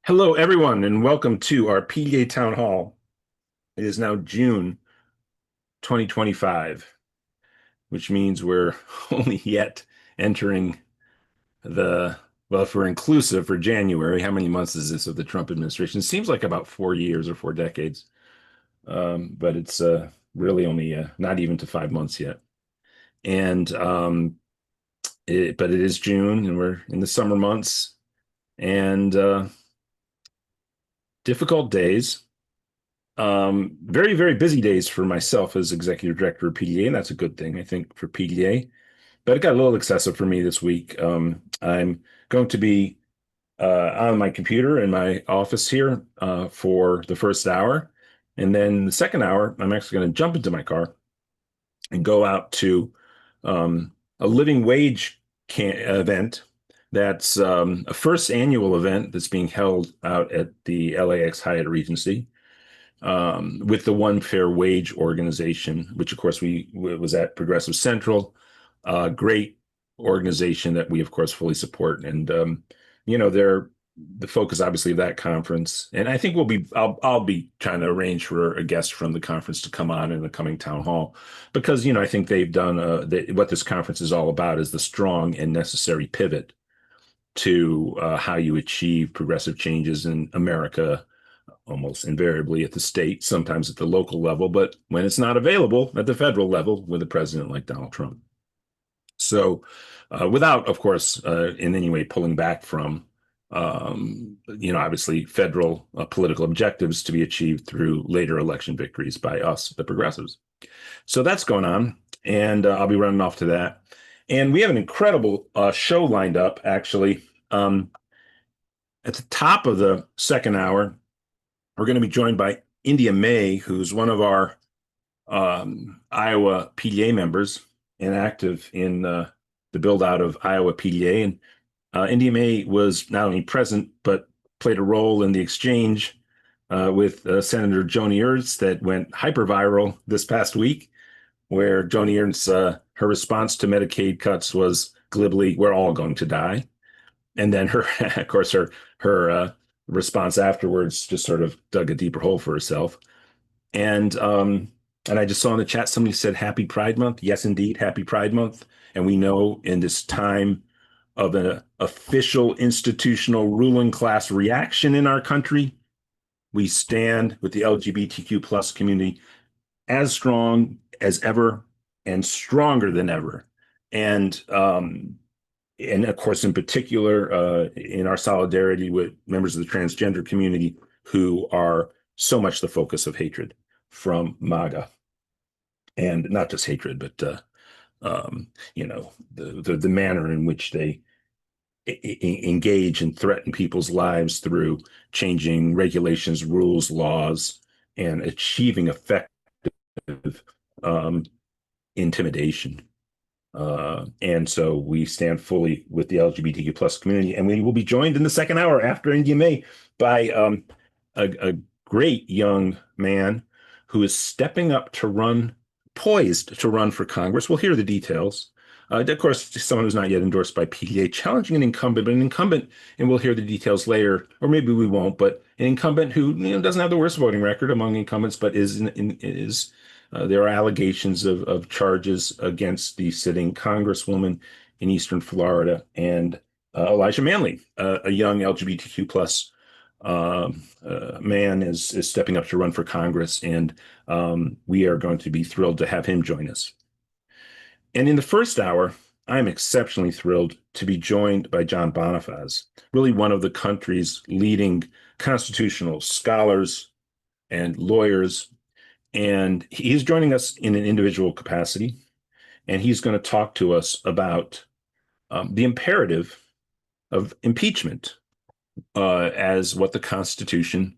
Hello, everyone, and welcome to our PDA Town Hall. It is now June 2025, which means we're only yet entering if we're inclusive for January, how many months is this of the Trump administration? It seems like about 4 years or 4 decades, but it's really only not even to 5 months yet. But it is June, and we're in the summer months, and difficult days. Very, very busy days for myself as executive director of PDA, and that's a good thing, I think, for PDA. But it got a little excessive for me this week. I'm going to be on my computer in my office here for the first hour. And then the second hour, I'm actually going to jump into my car and go out to a living wage event. That's a first annual event that's being held out at the LAX Hyatt Regency with the One Fair Wage organization, which of course we was at Progressive Central, great organization that we of course fully support. And they're the focus obviously of that conference. And I think I'll be trying to arrange for a guest from the conference to come on in the coming town hall, because I think they've done what this conference is all about is the strong and necessary pivot to how you achieve progressive changes in America, almost invariably at the state, sometimes at the local level, but when it's not available at the federal level with a president like Donald Trump. So, without, of course, in any way pulling back from, obviously federal political objectives to be achieved through later election victories by us, the progressives. So that's going on, and I'll be running off to that. And we have an incredible show lined up, actually. At the top of the second hour, we're going to be joined by India May, who's one of our Iowa PDA members and active in the build out of Iowa PDA. And India May was not only present, but played a role in the exchange with Senator Joni Ernst that went hyper viral this past week, where Joni Ernst, her response to Medicaid cuts was glibly, "We're all going to die." And then of course, her response afterwards just sort of dug a deeper hole for herself. And I just saw in the chat somebody said Happy Pride Month. Yes, indeed, Happy Pride Month. And we know in this time of an official institutional ruling class reaction in our country, we stand with the LGBTQ plus community as strong as ever and stronger than ever. And of course, in particular, in our solidarity with members of the transgender community who are so much the focus of hatred from MAGA. And not just hatred, but the manner in which they engage and threaten people's lives through changing regulations, rules, laws, and achieving effective intimidation. And so we stand fully with the LGBTQ plus community, and we will be joined in the second hour after India May by a great young man who is stepping up to run, poised to run for Congress. We'll hear the details. Of course, someone who's not yet endorsed by PDA, challenging an incumbent, but an incumbent, and we'll hear the details later, or maybe we won't, but an incumbent who doesn't have the worst voting record among incumbents, but there are allegations of charges against the sitting congresswoman in Eastern Florida, and Elijah Manley, a young LGBTQ plus man, is stepping up to run for Congress, and we are going to be thrilled to have him join us. And in the first hour, I'm exceptionally thrilled to be joined by John Bonifaz, really one of the country's leading constitutional scholars and lawyers. And he's joining us in an individual capacity, and he's going to talk to us about the imperative of impeachment as what the Constitution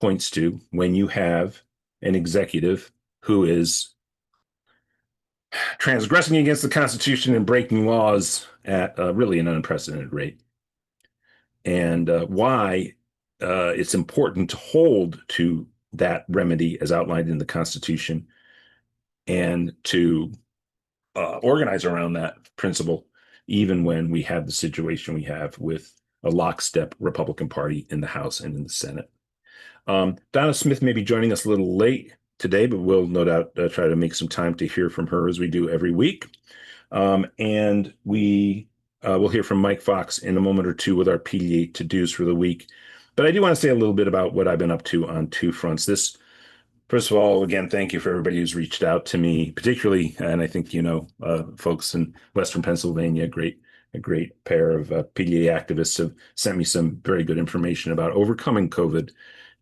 points to when you have an executive who is transgressing against the Constitution and breaking laws at really an unprecedented rate, and why it's important to hold to that remedy as outlined in the Constitution and to organize around that principle, even when we have the situation we have with a lockstep Republican Party in the House and in the Senate. Donna Smith may be joining us a little late today, but we'll no doubt try to make some time to hear from her as we do every week. And we will hear from Mike Fox in a moment or two with our PDA to-dos for the week. But I do want to say a little bit about what I've been up to on two fronts. First of all, again, thank you for everybody who's reached out to me, particularly, and I think folks in Western Pennsylvania, a great pair of PDA activists have sent me some very good information about overcoming COVID.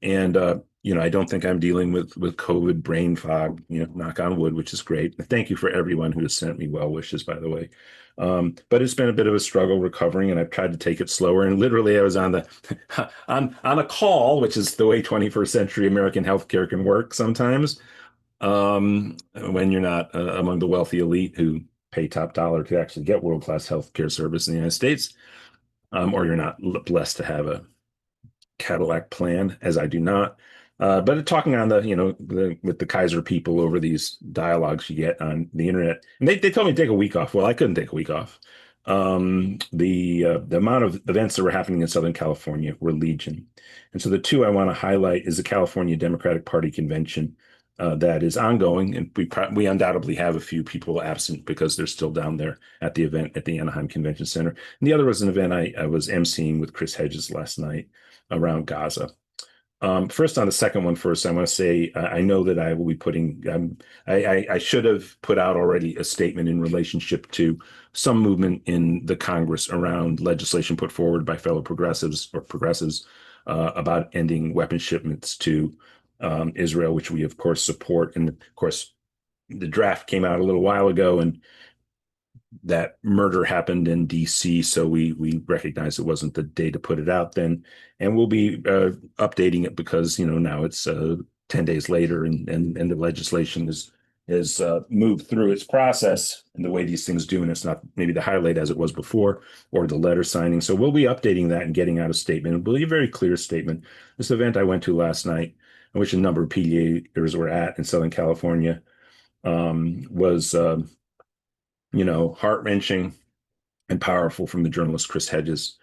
And I don't think I'm dealing with COVID brain fog, knock on wood, which is great. Thank you for everyone who has sent me well wishes, by the way. But it's been a bit of a struggle recovering, and I've tried to take it slower. And literally, I was on the on a call, which is the way 21st century American healthcare can work sometimes, when you're not among the wealthy elite who pay top dollar to actually get world-class healthcare service in the United States, or you're not blessed to have a Cadillac plan, as I do not. But talking on with the Kaiser people over these dialogues you get on the internet, and they told me to take a week off. Well, I couldn't take a week off. The amount of events that were happening in Southern California were legion, and so the two I want to highlight is the California Democratic Party convention that is ongoing, and we undoubtedly have a few people absent because they're still down there at the event at the Anaheim Convention Center. And the other was an event I was emceeing with Chris Hedges last night around Gaza. First, on the second one first, I want to say I know that I will be putting, I should have put out already a statement in relationship to some movement in the Congress around legislation put forward by fellow progressives about ending weapons shipments to Israel, which we, of course, support. And of course, the draft came out a little while ago, and that murder happened in DC, so we recognized it wasn't the day to put it out then, and we'll be updating it because now it's 10 days later, and the legislation is moved through its process and the way these things do, and it's not maybe the highlight as it was before or the letter signing. So we'll be updating that and getting out a statement. It'll be a very clear statement. This event I went to last night, in which a number of PDAers were at in Southern California, was heart-wrenching and powerful from the journalist Chris Hedges.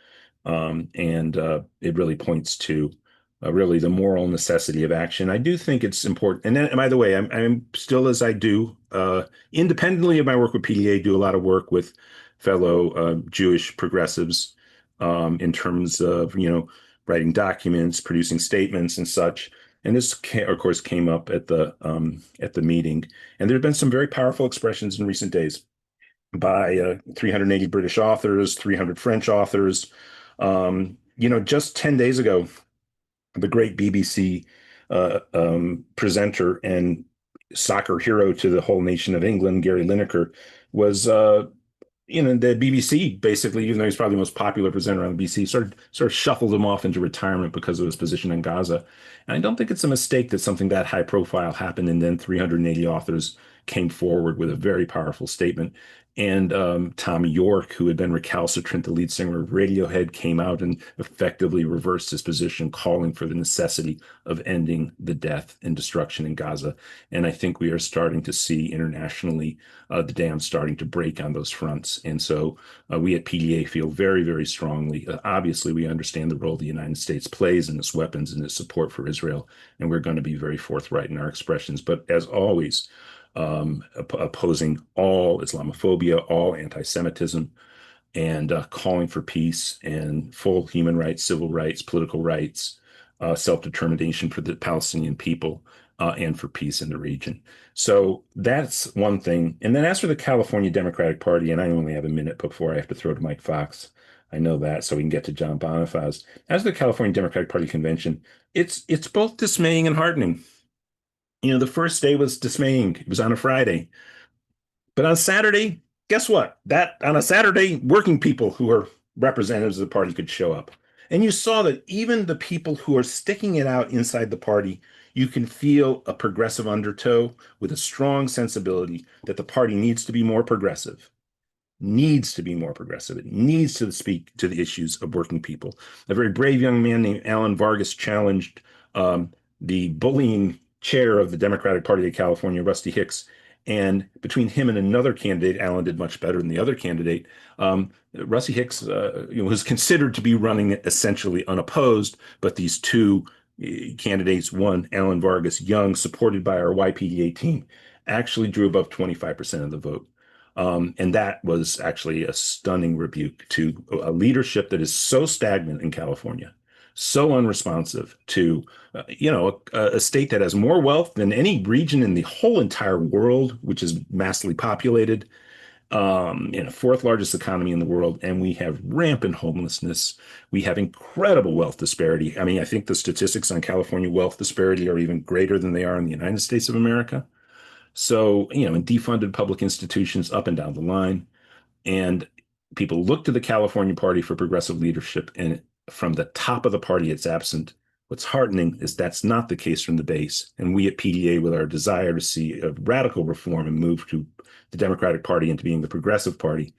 And it really points to really the moral necessity of action. I do think it's important. And then, by the way, I'm still, as I do, independently of my work with PDA, do a lot of work with fellow Jewish progressives in terms of, writing documents, producing statements and such. And this, of course, came up at the meeting. And there have been some very powerful expressions in recent days by 380 British authors, 300 French authors. Just 10 days ago, the great BBC presenter and soccer hero to the whole nation of England, Gary Lineker, was the BBC, basically, even though he's probably the most popular presenter on the BBC, sort of shuffled him off into retirement because of his position in Gaza. And I don't think it's a mistake that something that high profile happened, and then 380 authors came forward with a very powerful statement. And Tom York, who had been recalcitrant, the lead singer of Radiohead, came out and effectively reversed his position, calling for the necessity of ending the death and destruction in Gaza. And I think we are starting to see internationally the dam starting to break on those fronts. And so we at PDA feel very, very strongly. Obviously, we understand the role the United States plays in its weapons and its support for Israel, and we're going to be very forthright in our expressions. But as always, opposing all Islamophobia, all anti-Semitism, and calling for peace and full human rights, civil rights, political rights, self-determination for the Palestinian people, and for peace in the region. So that's one thing. And then as for the California Democratic Party, and I only have a minute before I have to throw to Mike Fox. I know that, so we can get to John Bonifaz. As for the California Democratic Party convention, it's both dismaying and heartening. The first day was dismaying. It was on a Friday. But on Saturday, guess what? On a Saturday, working people who are representatives of the party could show up. And you saw that even the people who are sticking it out inside the party, you can feel a progressive undertow with a strong sensibility that the party needs to be more progressive. Needs to be more progressive. It needs to speak to the issues of working people. A very brave young man named Alan Vargas challenged the bullying chair of the Democratic Party of California, Rusty Hicks, And between him and another candidate, Allen did much better than the other candidate. Rusty Hicks, was considered to be running essentially unopposed, but these two candidates, one, Alan Vargas Young, supported by our YPDA team, actually drew above 25% of the vote. And that was actually a stunning rebuke to a leadership that is so stagnant in California, so unresponsive to, a state that has more wealth than any region in the whole entire world, which is massively populated, fourth largest economy in the world, and we have rampant homelessness. We have incredible wealth disparity. I mean, I think the statistics on California wealth disparity are even greater than they are in the United States of America. So, in defunded public institutions up and down the line. And people look to the California Party for progressive leadership, and from the top of the party, it's absent. What's heartening is that's not the case from the base. And we at PDA, with our desire to see a radical reform and move to the Democratic Party into being the progressive party,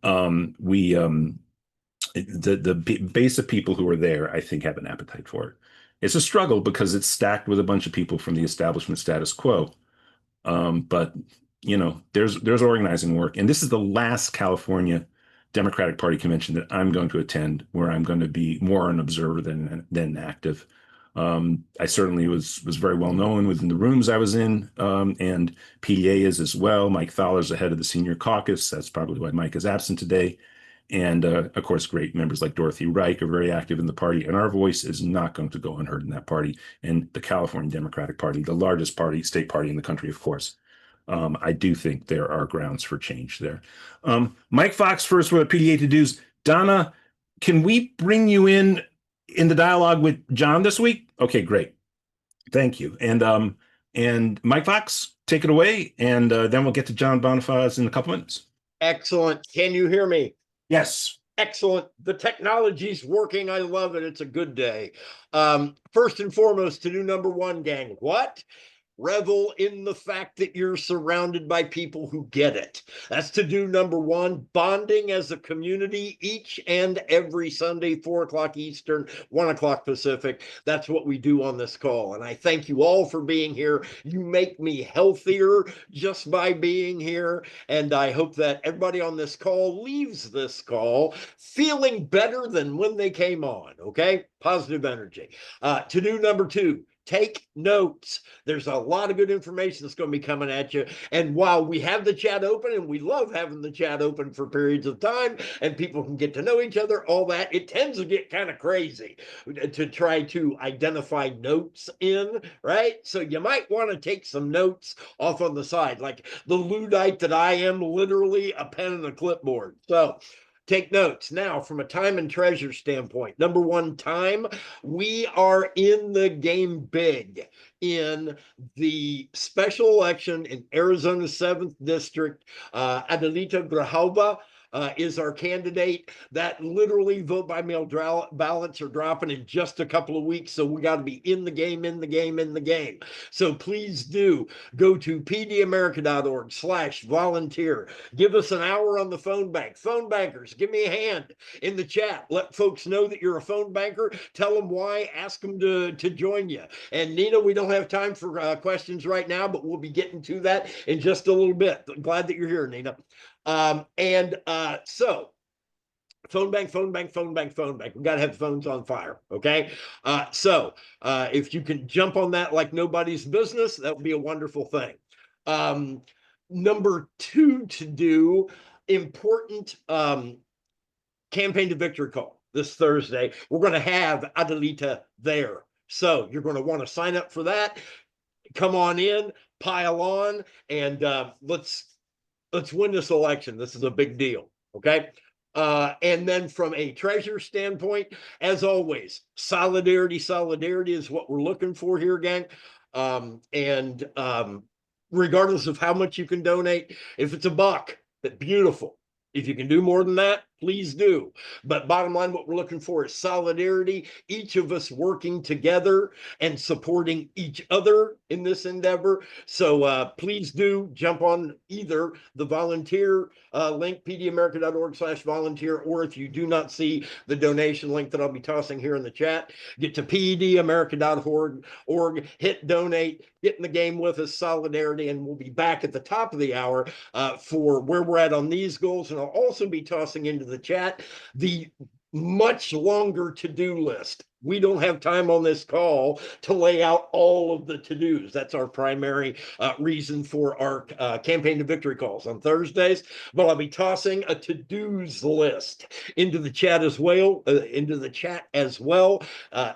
we the base of people who are there, I think, have an appetite for it. It's a struggle because it's stacked with a bunch of people from the establishment status quo. But there's organizing work, and this is the last California Democratic Party convention that I'm going to attend, where I'm going to be more an observer than active. I certainly was very well known within the rooms I was in, and PDA is as well. Mike Thaler's the head of the senior caucus. That's probably why Mike is absent today. And of course, great members like Dorothy Reich are very active in the party, and our voice is not going to go unheard in that party. And the California Democratic Party, the largest party, state party in the country, of course. I do think there are grounds for change there. Mike Fox first with PDA to do's. Donna, can we bring you in the dialogue with John this week? Okay, great. Thank you. And Mike Fox, take it away, and then we'll get to John Bonifaz in a couple minutes. Excellent. Can you hear me? Yes. Excellent. The technology's working. I love it. It's a good day. First and foremost, to do number one, gang. What? Revel in the fact that you're surrounded by people who get it. That's to do number one, bonding as a community each and every Sunday, 4 o'clock Eastern, 1 o'clock Pacific. That's what we do on this call. And I thank you all for being here. You make me healthier just by being here. And I hope that everybody on this call leaves this call feeling better than when they came on. Okay? Positive energy. To do number two, take notes. There's a lot of good information that's going to be coming at you. And while we have the chat open, and we love having the chat open for periods of time, and people can get to know each other, all that, it tends to get kind of crazy to try to identify notes in, right? So you might want to take some notes off on the side, like the Luddite that I am, literally a pen and a clipboard. So take notes. Now, from a time and treasure standpoint, number one, time. We are in the game big in the special election in Arizona's 7th District. Adelita Grijalva is our candidate. That literally vote by mail ballots are dropping in just a couple of weeks. So we got to be in the game, in the game, in the game. So please do go to pdamerica.org/volunteer. Give us an hour on the phone bank. Phone bankers, give me a hand in the chat. Let folks know that you're a phone banker. Tell them why. Ask them to join you. And Nina, we don't have time for questions right now, but we'll be getting to that in just a little bit. Glad that you're here, Nina. So phone bank, phone bank, phone bank, phone bank. We got to have phones on fire. Okay. If you can jump on that like nobody's business, that would be a wonderful thing. Number two, to do important campaign to victory call this Thursday. We're going to have Adelita there. So you're going to want to sign up for that. Come on in, pile on, and let's win this election. This is a big deal. Okay. And then from a treasure standpoint, as always, solidarity is what we're looking for here, gang. Regardless of how much you can donate, if it's $1, that's beautiful. If you can do more than that, please do. But bottom line, what we're looking for is solidarity, each of us working together and supporting each other in this endeavor. So please do jump on either the volunteer link, pdamerica.org/volunteer, or if you do not see the donation link that I'll be tossing here in the chat, get to pdamerica.org, hit donate, get in the game with us, solidarity, and we'll be back at the top of the hour for where we're at on these goals. And I'll also be tossing into the chat the much longer to-do list. We don't have time on this call to lay out all of the to-dos. That's our primary reason for our campaign to victory calls on Thursdays. But I'll be tossing a to-dos list into the chat as well.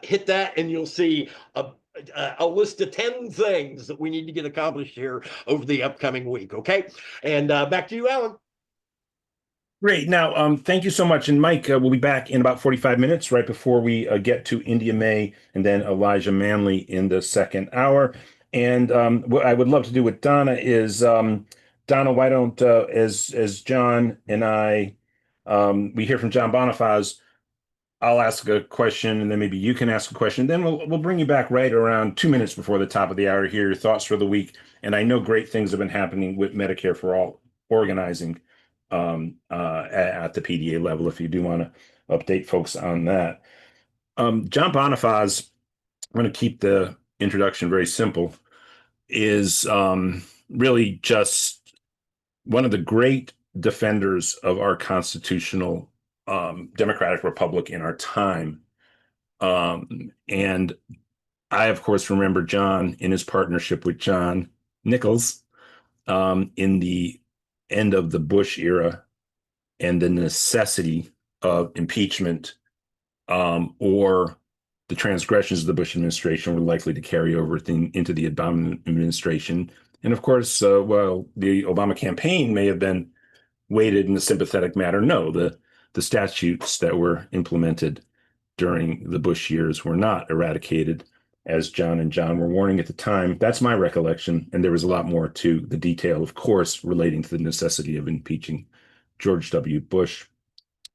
Hit that, and you'll see a list of 10 things that we need to get accomplished here over the upcoming week. Okay, and back to you, Alan. Great. Now, thank you so much. And Mike, we'll be back in about 45 minutes, right before we get to India May and then Elijah Manley in the second hour. And what I would love to do with Donna is, Donna, why don't, as John and I, we hear from John Bonifaz, I'll ask a question, and then maybe you can ask a question. Then we'll bring you back right around 2 minutes before the top of the hour to hear your thoughts for the week. And I know great things have been happening with Medicare for All organizing at the PDA level, if you do want to update folks on that. John Bonifaz, I'm going to keep the introduction very simple, is really just one of the great defenders of our constitutional democratic republic in our time. And I, of course, remember John in his partnership with John Nichols in the end of the Bush era and the necessity of impeachment or the transgressions of the Bush administration were likely to carry over into the Obama administration. And of course, while the Obama campaign may have been weighted in a sympathetic manner, no, the statutes that were implemented during the Bush years were not eradicated, as John and John were warning at the time. That's my recollection. And there was a lot more to the detail, of course, relating to the necessity of impeaching George W. Bush.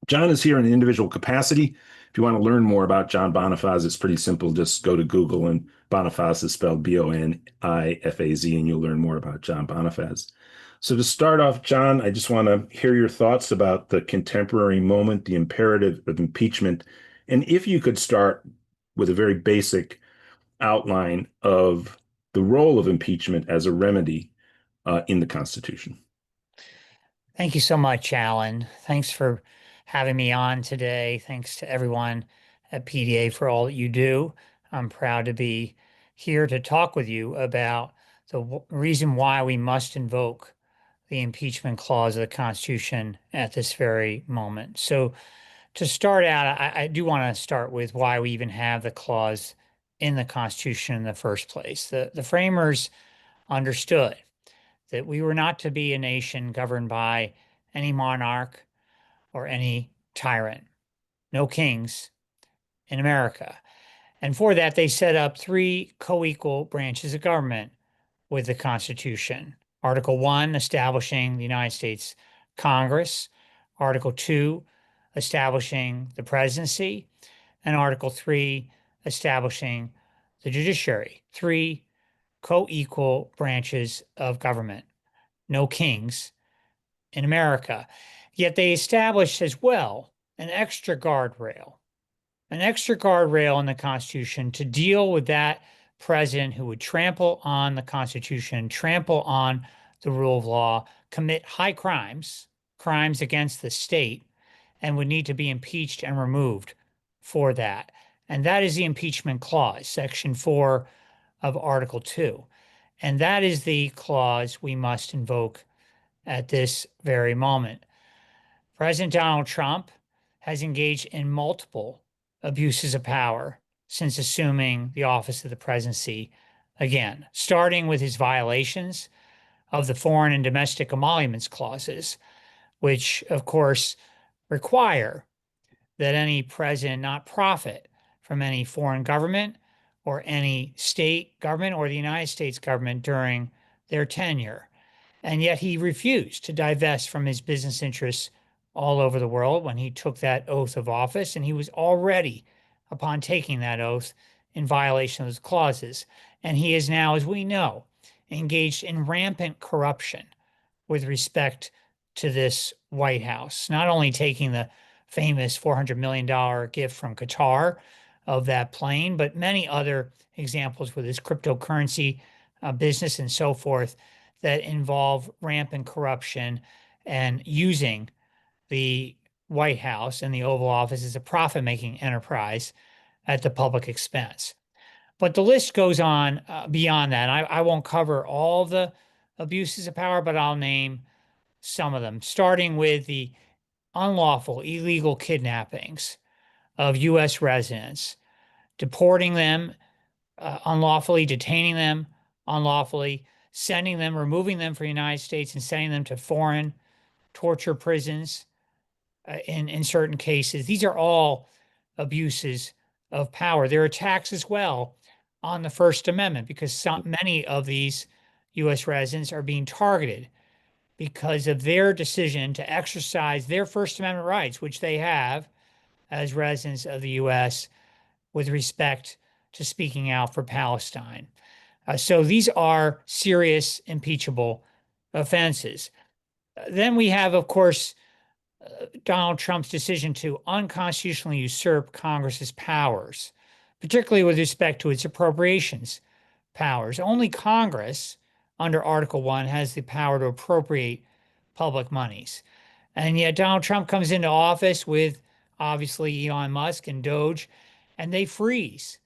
John is here in an individual capacity. If you want to learn more about John Bonifaz, it's pretty simple. Just go to Google, and Bonifaz is spelled Bonifaz, and you'll learn more about John Bonifaz. So to start off, John, I just want to hear your thoughts about the contemporary moment, the imperative of impeachment, and if you could start with a very basic outline of the role of impeachment as a remedy in the Constitution. Thank you so much, Alan. Thanks for having me on today. Thanks to everyone at PDA for all that you do. I'm proud to be here to talk with you about the reason why we must invoke the impeachment clause of the Constitution at this very moment. So to start out, I do want to start with why we even have the clause in the Constitution in the first place. The framers understood that we were not to be a nation governed by any monarch or any tyrant, no kings in America. And for that, they set up three co-equal branches of government with the Constitution. Article 1, establishing the United States Congress. Article 2, establishing the presidency. And Article 3, establishing the judiciary. Three co-equal branches of government, no kings in America. Yet they established as well an extra guardrail in the Constitution to deal with that president who would trample on the Constitution, trample on the rule of law, commit high crimes, crimes against the state, and would need to be impeached and removed for that. And that is the impeachment clause, Section 4 of Article 2. And that is the clause we must invoke at this very moment. President Donald Trump has engaged in multiple abuses of power since assuming the office of the presidency again, starting with his violations of the foreign and domestic emoluments clauses, which, of course, require that any president not profit from any foreign government or any state government or the United States government during their tenure. And yet he refused to divest from his business interests all over the world when he took that oath of office, and he was already, upon taking that oath, in violation of those clauses. And he is now, as we know, engaged in rampant corruption with respect to this White House, not only taking the famous $400 million gift from Qatar of that plane, but many other examples with his cryptocurrency business and so forth that involve rampant corruption and using the White House and the Oval Office as a profit-making enterprise at the public expense. But the list goes on beyond that. I won't cover all the abuses of power, but I'll name some of them, starting with the unlawful, illegal kidnappings of U.S. residents, deporting them unlawfully, detaining them unlawfully, sending them, removing them from the United States and sending them to foreign torture prisons in certain cases. These are all abuses of power. There are attacks as well on the First Amendment because many of these U.S. residents are being targeted because of their decision to exercise their First Amendment rights, which they have as residents of the U.S. with respect to speaking out for Palestine. So these are serious impeachable offenses. Then we have, of course, Donald Trump's decision to unconstitutionally usurp Congress's powers, particularly with respect to its appropriations powers. Only Congress, under Article 1, has the power to appropriate public monies. And yet Donald Trump comes into office with obviously Elon Musk and Doge, and they freeze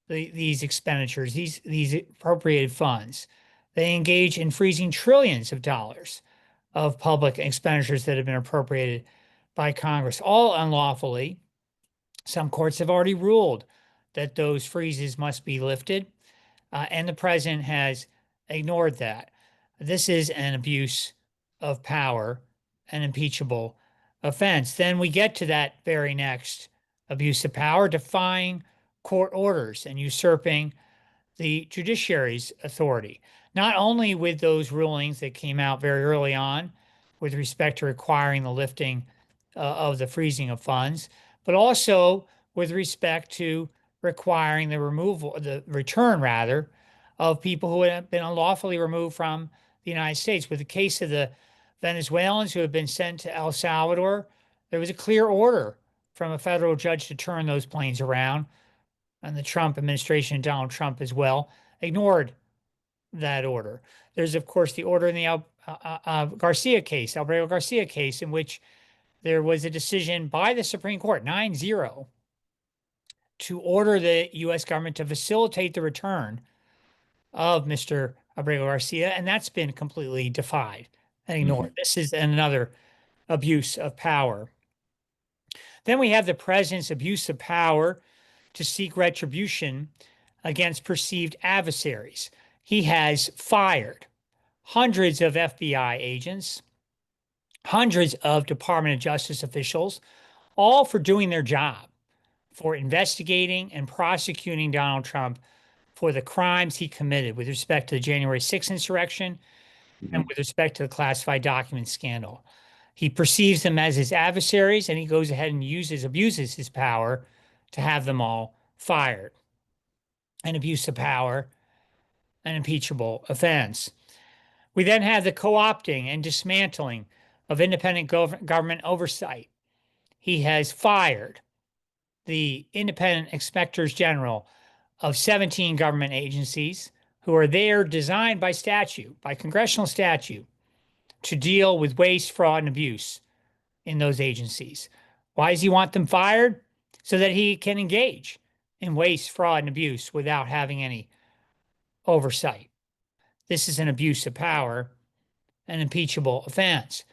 these expenditures, these appropriated funds. They engage in freezing trillions of dollars of public expenditures that have been appropriated by Congress, all unlawfully. Some courts have already ruled that those freezes must be lifted, and the president has ignored that. This is an abuse of power, an impeachable offense. Then we get to that very next abuse of power, defying court orders and usurping the judiciary's authority, not only with those rulings that came out very early on with respect to requiring the lifting of the freezing of funds, but also with respect to requiring the removal, the return rather, of people who have been unlawfully removed from the United States. With the case of the Venezuelans who have been sent to El Salvador, there was a clear order from a federal judge to turn those planes around. And the Trump administration, Donald Trump as well, ignored that order. There's, of course, the order in the Garcia case, Albrego Garcia case, in which there was a decision by the Supreme Court, 9-0, to order the U.S. government to facilitate the return of Mr. Abrego Garcia, and that's been completely defied and ignored. This is another abuse of power. Then we have the president's abuse of power to seek retribution against perceived adversaries. He has fired hundreds of FBI agents, hundreds of Department of Justice officials, all for doing their job, for investigating and prosecuting Donald Trump for the crimes he committed with respect to the January 6th insurrection and with respect to the classified documents scandal. He perceives them as his adversaries, and he goes ahead and abuses his power to have them all fired. An abuse of power, an impeachable offense. We then have the co-opting and dismantling of independent government oversight. He has fired the independent inspectors general of 17 government agencies who are there designed by statute, by congressional statute, to deal with waste, fraud, and abuse in those agencies. Why does he want them fired? So that he can engage in waste, fraud, and abuse without having any oversight. This is an abuse of power, an impeachable offense.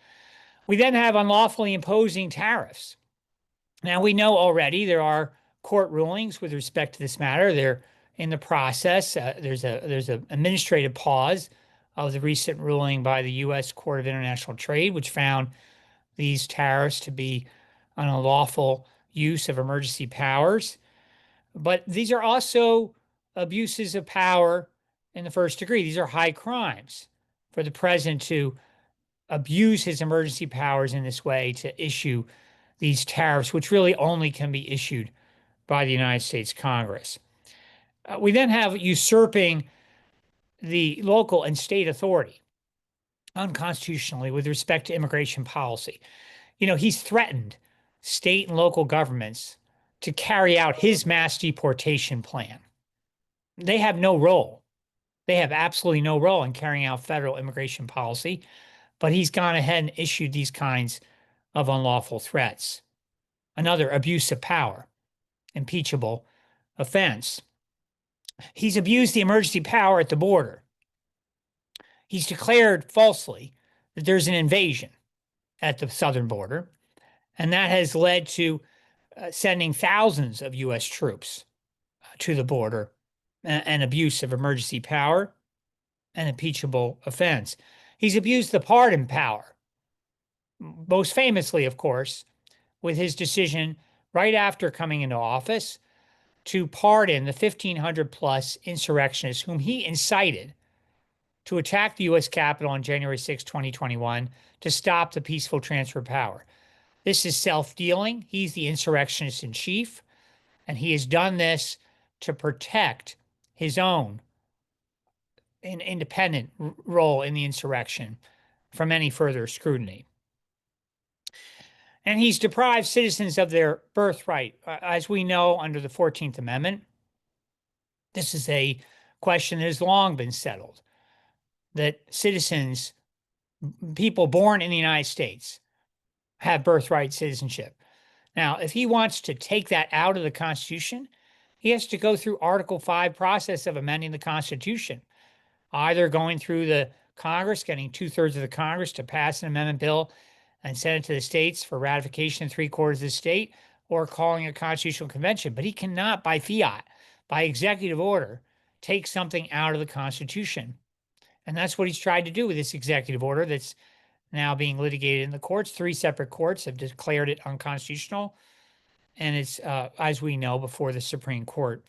We then have unlawfully imposing tariffs. Now, we know already there are court rulings with respect to this matter. They're in the process. There's an administrative pause of the recent ruling by the U.S. Court of International Trade, which found these tariffs to be an unlawful use of emergency powers. But these are also abuses of power in the first degree. These are high crimes for the president to abuse his emergency powers in this way to issue these tariffs, which really only can be issued by the United States Congress. We then have usurping the local and state authority unconstitutionally with respect to immigration policy. He's threatened state and local governments to carry out his mass deportation plan. They have no role. They have absolutely no role in carrying out federal immigration policy, but he's gone ahead and issued these kinds of unlawful threats. Another abuse of power, impeachable offense. He's abused the emergency power at the border. He's declared falsely that there's an invasion at the southern border, and that has led to sending thousands of U.S. troops to the border, an abuse of emergency power, an impeachable offense. He's abused the pardon power, most famously, of course, with his decision right after coming into office to pardon the 1,500 plus insurrectionists whom he incited to attack the U.S. Capitol on January 6, 2021, to stop the peaceful transfer of power. This is self-dealing. He's the insurrectionist in chief, and he has done this to protect his own independent role in the insurrection from any further scrutiny. And he's deprived citizens of their birthright. As we know, under the 14th Amendment, this is a question that has long been settled, that citizens, people born in the United States, have birthright citizenship. Now, if he wants to take that out of the Constitution, he has to go through Article 5 process of amending the Constitution, either going through the Congress, getting 2/3 of the Congress to pass an amendment bill and send it to the states for ratification in 3/4 of the state, or calling a constitutional convention. But he cannot, by fiat, by executive order, take something out of the Constitution. And that's what he's tried to do with this executive order that's now being litigated in the courts. 3 separate courts have declared it unconstitutional. And it's, as we know, before the Supreme Court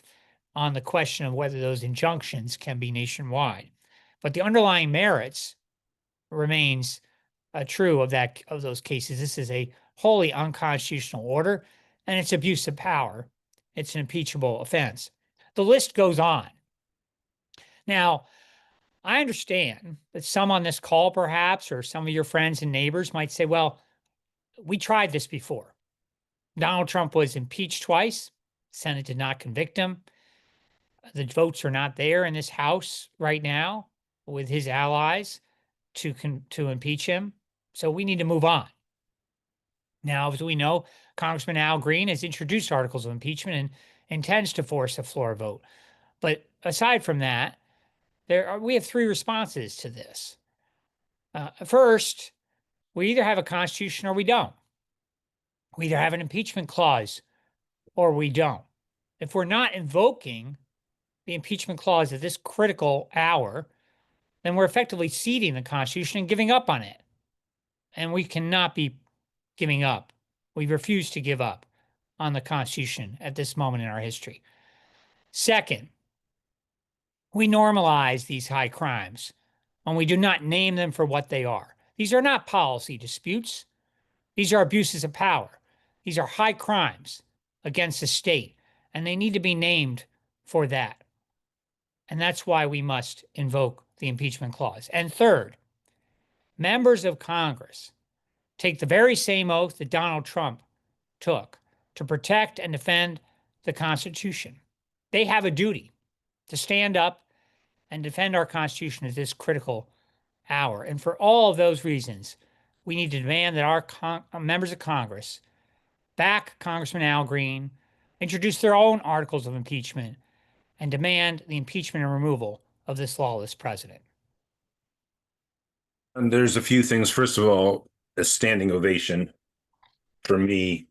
on the question of whether those injunctions can be nationwide. But the underlying merits remains true of those cases. This is a wholly unconstitutional order, and it's abuse of power. It's an impeachable offense. The list goes on. Now, I understand that some on this call, perhaps, or some of your friends and neighbors might say, well, we tried this before. Donald Trump was impeached twice. Senate did not convict him. The votes are not there in this House right now with his allies to impeach him. So we need to move on. Now, as we know, Congressman Al Green has introduced articles of impeachment and intends to force a floor vote. But aside from that, we have 3 responses to this. First, we either have a constitution or we don't. We either have an impeachment clause or we don't. If we're not invoking the impeachment clause at this critical hour, then we're effectively ceding the Constitution and giving up on it. And we cannot be giving up. We refuse to give up on the Constitution at this moment in our history. Second, we normalize these high crimes when we do not name them for what they are. These are not policy disputes. These are abuses of power. These are high crimes against the state, and they need to be named for that. And that's why we must invoke the impeachment clause. And third, members of Congress take the very same oath that Donald Trump took to protect and defend the Constitution. They have a duty to stand up and defend our Constitution at this critical hour. And for all of those reasons, we need to demand that our members of Congress back Congressman Al Green, introduce their own articles of impeachment, and demand the impeachment and removal of this lawless president. And there's a few things. First of all, a standing ovation for me,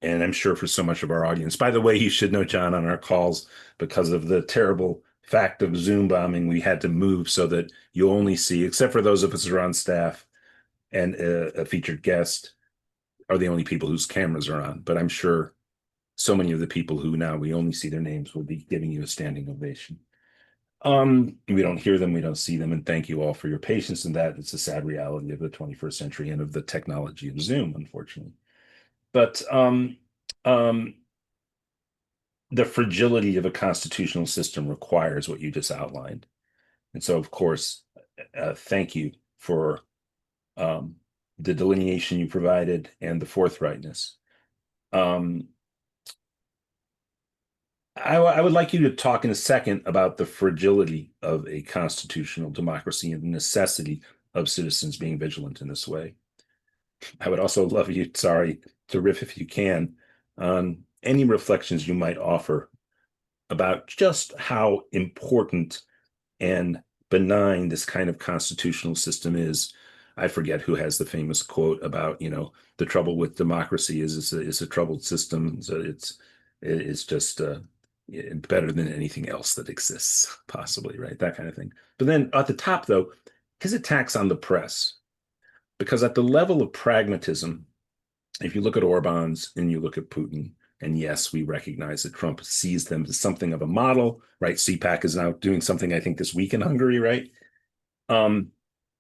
and I'm sure for so much of our audience. By the way, you should know, John, on our calls, because of the terrible fact of Zoom bombing, we had to move so that you only see, except for those of us who are on staff and a featured guest, are the only people whose cameras are on. But I'm sure so many of the people who now we only see their names will be giving you a standing ovation. We don't hear them, we don't see them, and thank you all for your patience in that. It's a sad reality of the 21st century and of the technology of Zoom, unfortunately. But um, the fragility of a constitutional system requires what you just outlined. And so, of course, thank you for um, the delineation you provided and the forthrightness. Um, I would like you to talk in a second about the fragility of a constitutional democracy and the necessity of citizens being vigilant in this way. I would also love you, sorry, to riff if you can, on any reflections you might offer about just how important and benign this kind of constitutional system is. I forget who has the famous quote about, the trouble with democracy is it's a troubled system. So it's just better than anything else that exists, possibly, right? That kind of thing. But then at the top, though, his attacks on the press, because at the level of pragmatism, if you look at Orban's and you look at Putin, and yes, we recognize that Trump sees them as something of a model, right? CPAC is now doing something, I think, this week in Hungary, right? Um,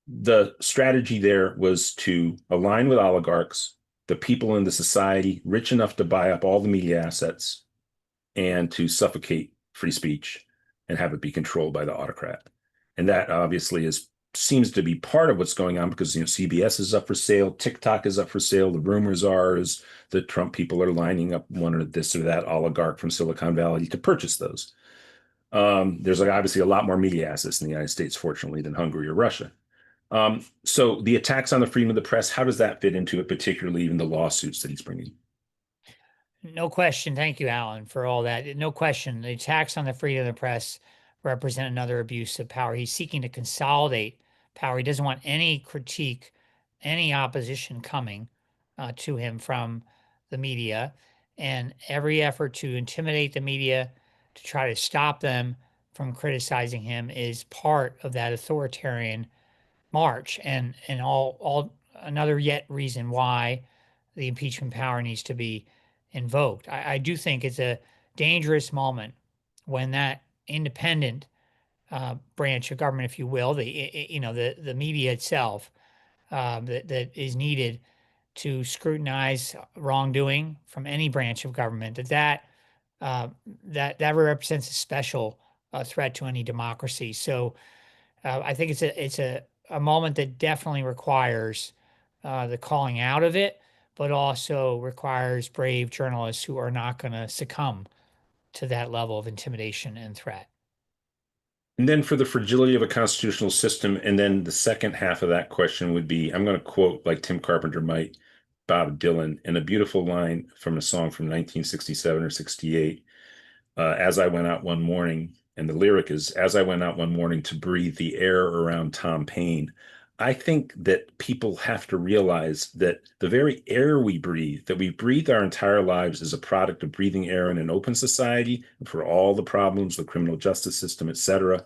the strategy there was to align with oligarchs, the people in the society rich enough to buy up all the media assets, and to suffocate free speech and have it be controlled by the autocrat. And that obviously seems to be part of what's going on because CBS is up for sale, TikTok is up for sale. The rumors are is that Trump people are lining up one or this or that oligarch from Silicon Valley to purchase those. There's obviously a lot more media assets in the United States, fortunately, than Hungary or Russia. So the attacks on the freedom of the press, how does that fit into it, particularly even the lawsuits that he's bringing? No question. Thank you, Alan, for all that. No question. The attacks on the freedom of the press represent another abuse of power. He's seeking to consolidate power. He doesn't want any critique, any opposition coming to him from the media. And every effort to intimidate the media, to try to stop them from criticizing him, is part of that authoritarian march. And all another yet reason why the impeachment power needs to be invoked. I do think it's a dangerous moment when that independent branch of government, if you will, the media itself, that is needed to scrutinize wrongdoing from any branch of government, uh, that represents a special threat to any democracy. So I think it's a moment that definitely requires the calling out of it, but also requires brave journalists who are not going to succumb to that level of intimidation and threat. And then for the fragility of a constitutional system, and then the second half of that question would be, I'm going to quote like Tim Carpenter might, Bob Dylan, in a beautiful line from a song from 1967 or 68. As I went out one morning, and the lyric is, as I went out one morning to breathe the air around Tom Paine. I think that people have to realize that the very air we breathe, that we breathe our entire lives, is a product of breathing air in an open society, and for all the problems, the criminal justice system, etc.,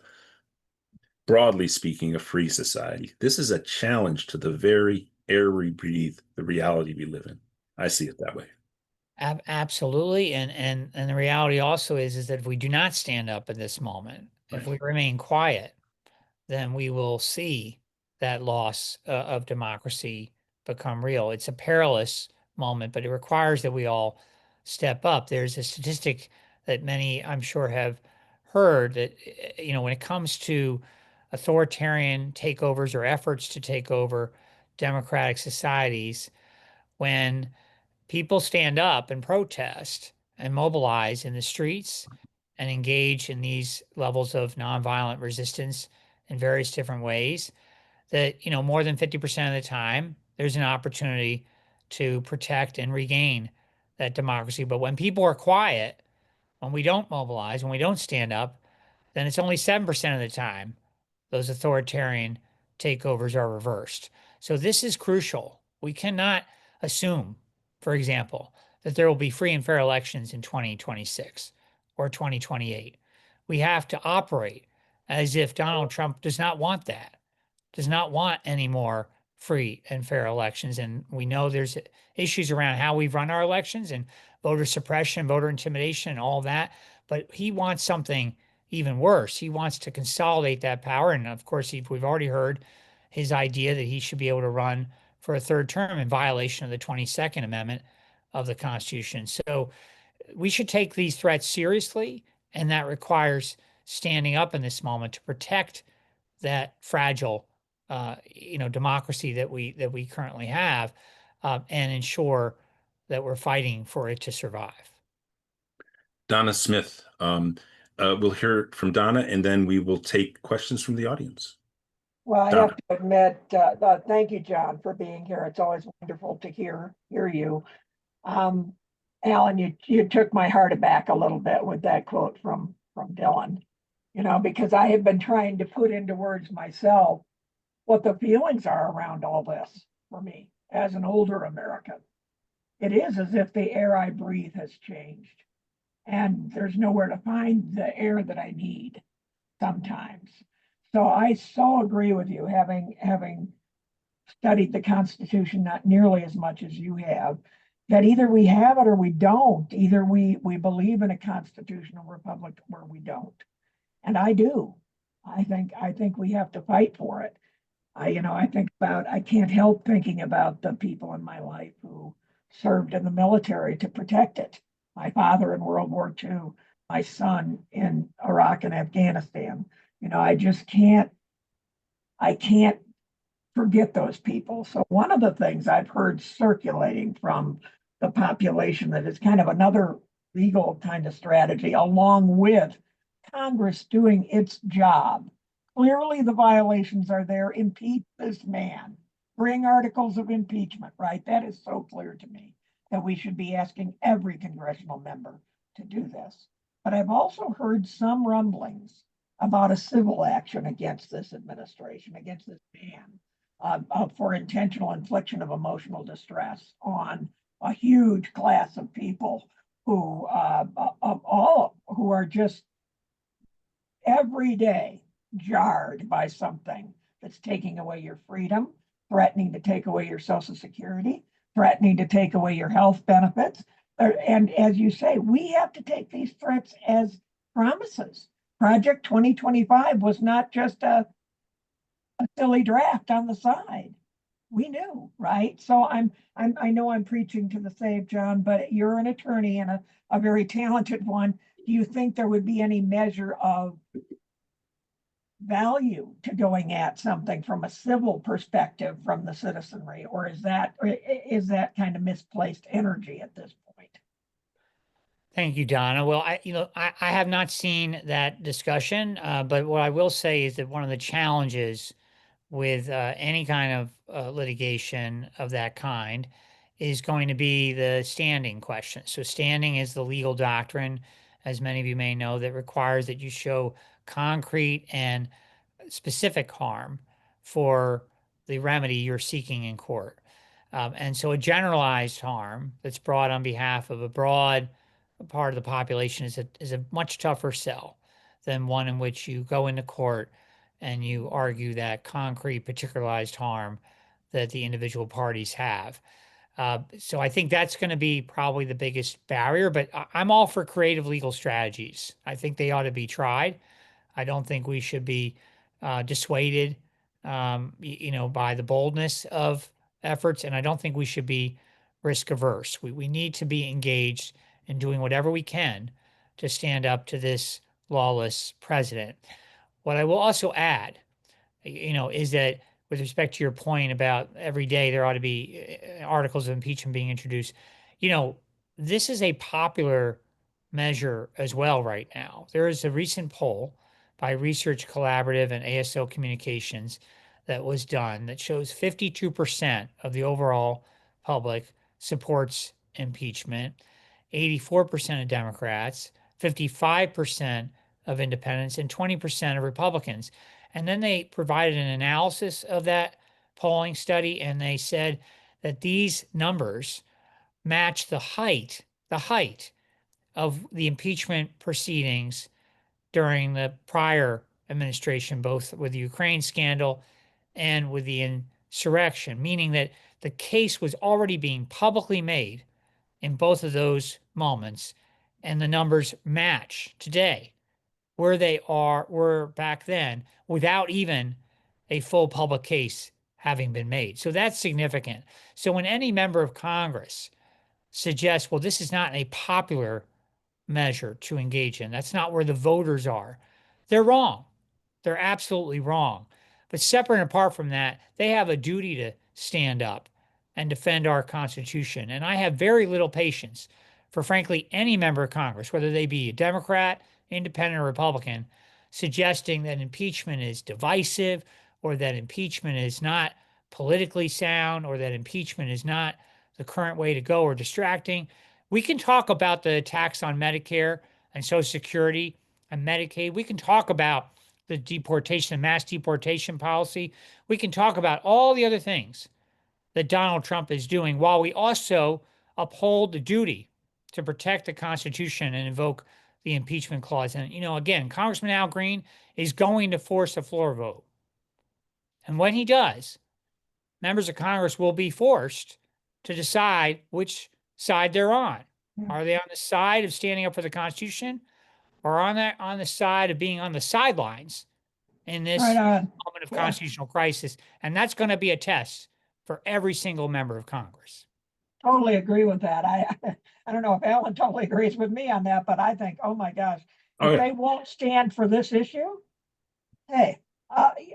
broadly speaking, a free society. This is a challenge to the very air we breathe, the reality we live in. I see it that way. Absolutely, and the reality also is that if we do not stand up at this moment, if Right. we remain quiet, then we will see that loss of democracy become real. It's a perilous moment, but it requires that we all step up. There's a statistic that many, I'm sure, have heard that, when it comes to authoritarian takeovers or efforts to take over democratic societies, when people stand up and protest and mobilize in the streets and engage in these levels of nonviolent resistance in various different ways, that more than 50% of the time there's an opportunity to protect and regain that democracy. But when people are quiet, when we don't mobilize, when we don't stand up, then it's only 7% of the time those authoritarian takeovers are reversed. So this is crucial. We cannot assume, for example, that there will be free and fair elections in 2026 or 2028. We have to operate as if Donald Trump does not want that, does not want any more free and fair elections. And we know there's issues around how we run our elections and voter suppression, voter intimidation, and all that. But he wants something even worse. He wants to consolidate that power. And of course, we've already heard his idea that he should be able to run for a third term in violation of the 22nd Amendment of the Constitution. So we should take these threats seriously, and that requires standing up in this moment to protect that fragile, democracy that we currently have, and ensure that we're fighting for it to survive. Donna Smith. We'll hear from Donna, and then we will take questions from the audience. Well, I Donna. have to admit, thank you, John, for being here. It's always wonderful to hear you. Alan, you took my heart aback a little bit with that quote from Dylan, because I have been trying to put into words myself what the feelings are around all this for me as an older American. It is as if the air I breathe has changed, and there's nowhere to find the air that I need sometimes. So I so agree with you, having studied the Constitution not nearly as much as you have, that either we have it or we don't. Either we believe in a constitutional republic or we don't. And I do. I think we have to fight for it. I can't help thinking about the people in my life who served in the military to protect it. My father in World War II, my son in Iraq and Afghanistan. I can't forget those people. So one of the things I've heard circulating from the population that is kind of another legal kind of strategy, along with Congress doing its job. Clearly the violations are there. Impeach this man. Bring articles of impeachment, right? That is so clear to me that we should be asking every congressional member to do this. But I've also heard some rumblings about a civil action against this administration, against this man, for intentional infliction of emotional distress on a huge class of people who are just every day jarred by something that's taking away your freedom, threatening to take away your Social Security, threatening to take away your health benefits. And as you say, we have to take these threats as promises. Project 2025 was not just a silly draft on the side. We knew, right? So I know I'm preaching to the save, John, but you're an attorney and a very talented one. Do you think there would be any measure of value to going at something from a civil perspective from the citizenry, or is that kind of misplaced energy at this point? Thank you, Donna. Well, I have not seen that discussion, but what I will say is that one of the challenges with any kind of litigation of that kind is going to be the standing question. So, standing is the legal doctrine, as many of you may know, that requires that you show concrete and specific harm for the remedy you're seeking in court. And so, a generalized harm that's brought on behalf of a broad part of the population is a much tougher sell than one in which you go into court and you argue that concrete particularized harm that the individual parties have. So I think that's going to be probably the biggest barrier, but I'm all for creative legal strategies. I think they ought to be tried. I don't think we should be dissuaded, by the boldness of efforts, and I don't think we should be risk averse. We need to be engaged in doing whatever we can to stand up to this lawless president. What I will also add, is that with respect to your point about every day there ought to be articles of impeachment being introduced, this is a popular measure as well right now. There is a recent poll by Research Collaborative and ASO Communications that was done that shows 52% of the overall public supports impeachment, 84% of Democrats, 55% of independents, and 20% of Republicans. And then they provided an analysis of that polling study, and they said that these numbers match the height of the impeachment proceedings during the prior administration, both with the Ukraine scandal and with the insurrection, meaning that the case was already being publicly made in both of those moments, and the numbers match today. where they were back then without even a full public case having been made. So that's significant. So when any member of Congress suggests, well, this is not a popular measure to engage in, that's not where the voters are, they're wrong. They're absolutely wrong. But separate and apart from that, they have a duty to stand up and defend our Constitution. And I have very little patience for, frankly, any member of Congress, whether they be a Democrat, independent, or Republican, suggesting that impeachment is divisive or that impeachment is not politically sound or that impeachment is not the current way to go or distracting. We can talk about the attacks on Medicare and Social Security and Medicaid. We can talk about the deportation, the mass deportation policy. We can talk about all the other things that Donald Trump is doing while we also uphold the duty to protect the Constitution and invoke the impeachment clause. And, again, Congressman Al Green is going to force a floor vote. And when he does, members of Congress will be forced to decide which side they're on. Are they on the side of standing up for the Constitution or on the side of being on the sidelines in this moment of constitutional crisis? And that's going to be a test for every single member of Congress. Totally agree with that. I don't know if Alan totally agrees with me on that, but I think, oh my gosh, if they won't stand for this issue, hey,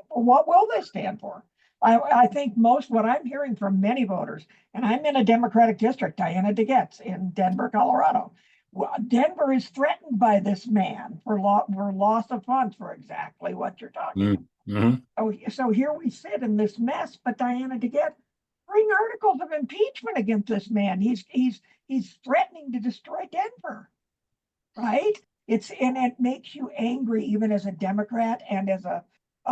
what will they stand for? I think what I'm hearing from many voters, and I'm in a Democratic district, Diana DeGette's in Denver, Colorado. Well, Denver is threatened by this man for loss of funds for exactly what you're talking about. So here we sit in this mess, but Diana DeGette, bring articles of impeachment against this man. He's threatening to destroy Denver, right? And it makes you angry even as a Democrat and as a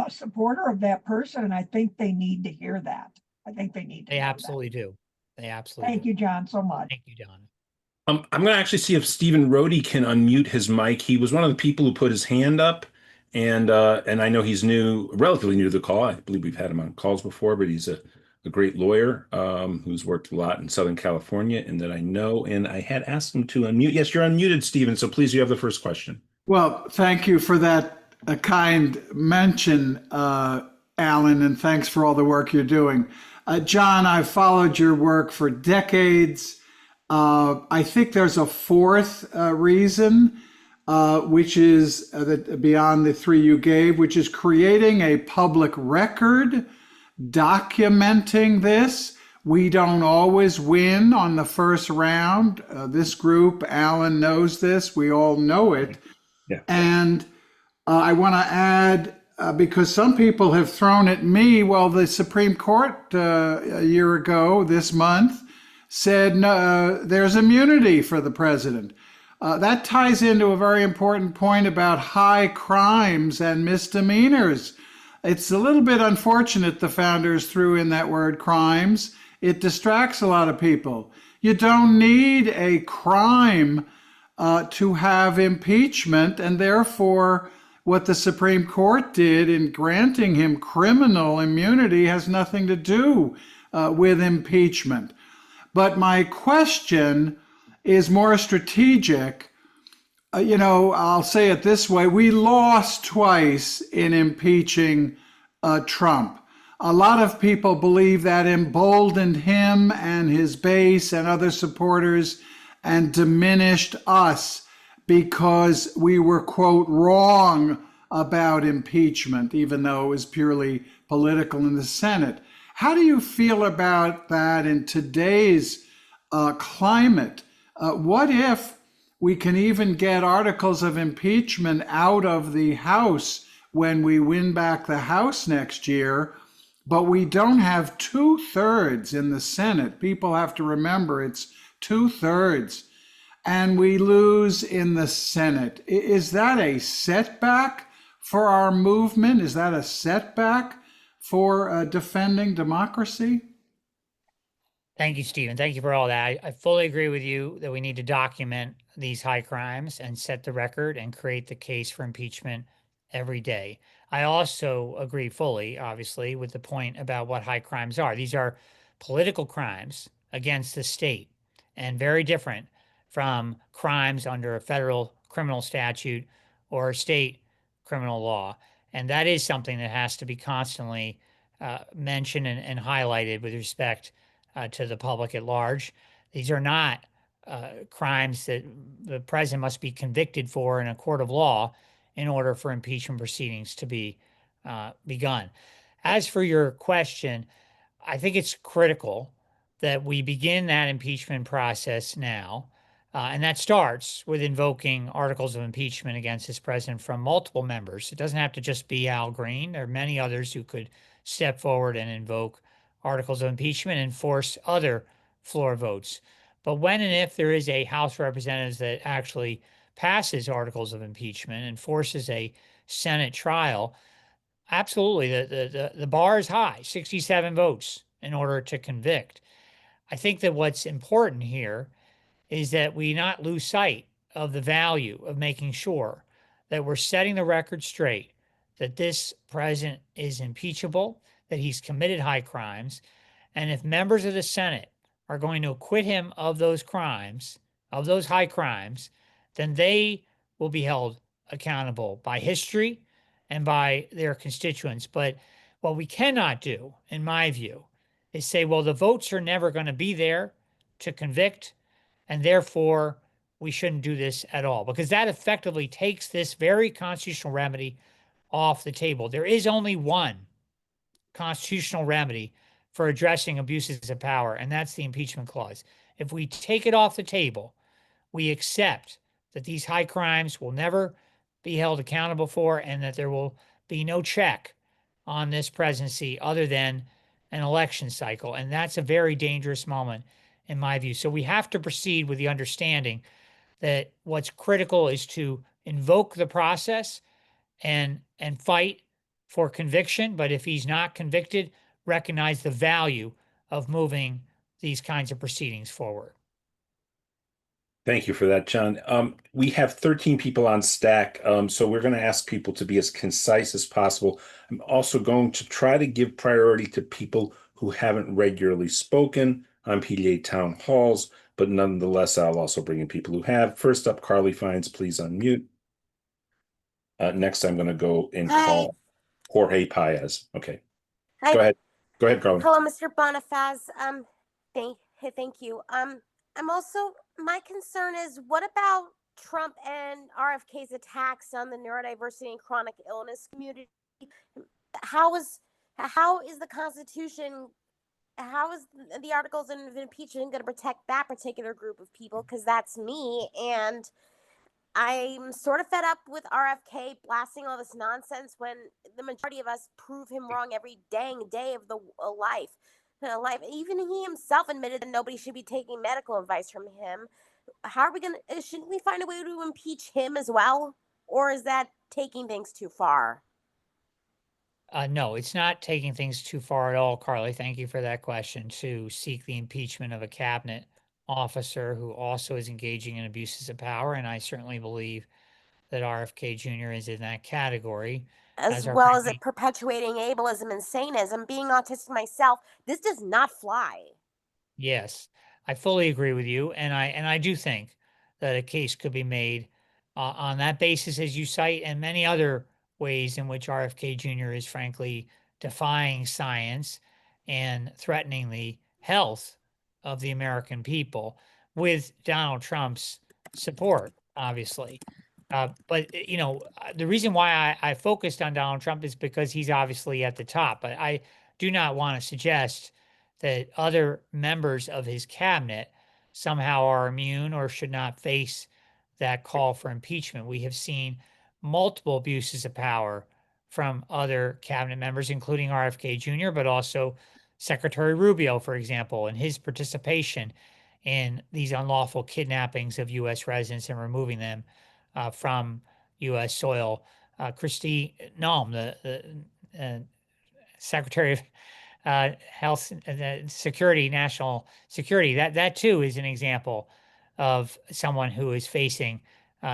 supporter of that person. And I think they need to hear that. I think they need to. They absolutely do. They absolutely. Thank you, John, so much. Thank you, John. I'm going to actually see if Stephen Rohde can unmute his mic. He was one of the people who put his hand up, and I know he's relatively new to the call. I believe we've had him on calls before, but he's a great lawyer who's worked a lot in Southern California, and that I know. And I had asked him to unmute. Yes, you're unmuted, Stephen. So please, you have the first question. Well, thank you for that kind mention, Alan, and thanks for all the work you're doing. John, I've followed your work for decades. I think there's a fourth reason, which is beyond the three you gave, which is creating a public record, documenting this. We don't always win on the first round. This group, Alan knows this. We all know it. Yeah. And I want to add, because some people have thrown at me, well, the Supreme Court a year ago this month said no, there's immunity for the president. That ties into a very important point about high crimes and misdemeanors. It's a little bit unfortunate the founders threw in that word crimes. It distracts a lot of people. You don't need a crime to have impeachment, and therefore what the Supreme Court did in granting him criminal immunity has nothing to do with impeachment. But my question is more strategic. I'll say it this way. We lost twice in impeaching Trump. A lot of people believe that emboldened him and his base and other supporters and diminished us because we were, quote, wrong about impeachment, even though it was purely political in the Senate. How do you feel about that in today's climate? What if we can even get articles of impeachment out of the House when we win back the House next year, but we don't have 2/3 in the Senate? People have to remember it's 2/3, and we lose in the Senate. Is that a setback for our movement? Is that a setback for defending democracy? Thank you, Stephen. Thank you for all that. I fully agree with you that we need to document these high crimes and set the record and create the case for impeachment every day. I also agree fully, obviously, with the point about what high crimes are. These are political crimes against the state and very different from crimes under a federal criminal statute or state criminal law. And that is something that has to be constantly mentioned and highlighted with respect to the public at large. These are not crimes that the president must be convicted for in a court of law in order for impeachment proceedings to be begun. As for your question, I think it's critical that we begin that impeachment process now. And that starts with invoking articles of impeachment against this president from multiple members. It doesn't have to just be Al Green. There are many others who could step forward and invoke articles of impeachment and force other floor votes. But when and if there is a House of Representatives that actually passes articles of impeachment and forces a Senate trial, absolutely, the bar is high, 67 votes in order to convict. I think that what's important here is that we not lose sight of the value of making sure that we're setting the record straight, that this president is impeachable, that he's committed high crimes, and if members of the Senate are going to acquit him of those crimes, of those high crimes, then they will be held accountable by history and by their constituents. But what we cannot do, in my view, is say, well, the votes are never going to be there to convict, and therefore we shouldn't do this at all, because that effectively takes this very constitutional remedy off the table. There is only one constitutional remedy for addressing abuses of power, and that's the impeachment clause. If we take it off the table, we accept that these high crimes will never be held accountable for and that there will be no check on this presidency other than an election cycle. And that's a very dangerous moment, in my view. So we have to proceed with the understanding that what's critical is to invoke the process and fight for conviction. But if he's not convicted, recognize the value of moving these kinds of proceedings forward. Thank you for that, John. We have 13 people on stack, so we're going to ask people to be as concise as possible. I'm also going to try to give priority to people who haven't regularly spoken on PDA town halls, but nonetheless, I'll also bring in people who have. First up, Carly Fines, please unmute. Next, I'm going to go and call Jorge Paez. Okay, Hi. go ahead. Go ahead, Carly. Hello, Mr. Bonifaz. Thank you. I'm also, my concern is, what about Trump and RFK's attacks on the neurodiversity and chronic illness community? How is the Constitution, how is the articles of impeachment going to protect that particular group of people? Because that's me, and I'm sort of fed up with RFK blasting all this nonsense when the majority of us prove him wrong every dang day of the life. Even he himself admitted that nobody should be taking medical advice from him. How are we going to, shouldn't we find a way to impeach him as well? Or is that taking things too far? No, it's not taking things too far at all, Carly. Thank you for that question. To seek the impeachment of a cabinet officer who also is engaging in abuses of power. And I certainly believe that RFK Jr. is in that category. As well as it perpetuating ableism and saneism. Being autistic myself, this does not fly. Yes, I fully agree with you, and I do think that a case could be made on that basis, as you cite, and many other ways in which RFK Jr. is frankly defying science and threatening the health of the American people with Donald Trump's support, obviously. But the reason why I focused on Donald Trump is because he's obviously at the top. But I do not want to suggest that other members of his cabinet somehow are immune or should not face that call for impeachment. We have seen multiple abuses of power from other cabinet members, including RFK Jr., but also Secretary Rubio, for example, and his participation in these unlawful kidnappings of U.S. residents and removing them from U.S. soil. Kristi Noem, the Secretary of Health Security, National Security, that too is an example of someone who is facing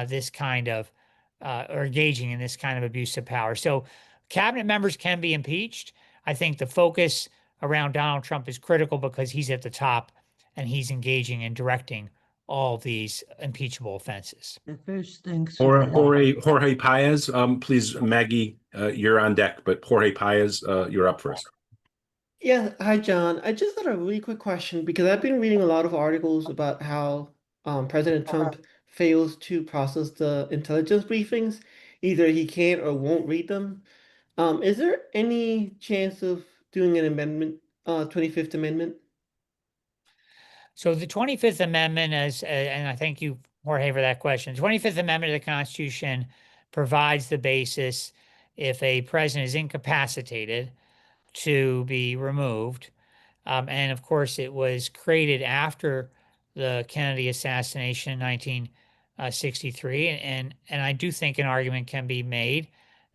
this kind of or engaging in this kind of abuse of power. So cabinet members can be impeached. I think the focus around Donald Trump is critical because he's at the top and he's engaging and directing all these impeachable offenses. The first things Or first. Jorge Paez, please, Maggie, you're on deck, but Jorge Paez, you're up first. Yeah, hi John. I just had a really quick question because I've been reading a lot of articles about how President Trump fails to process the intelligence briefings. Either he can't or won't read them. Is there any chance of doing an amendment, 25th Amendment? So the 25th Amendment, and I thank you, Jorge, for that question. 25th Amendment of the Constitution provides the basis if a president is incapacitated to be removed. And of course, it was created after the Kennedy assassination in 1963. And I do think an argument can be made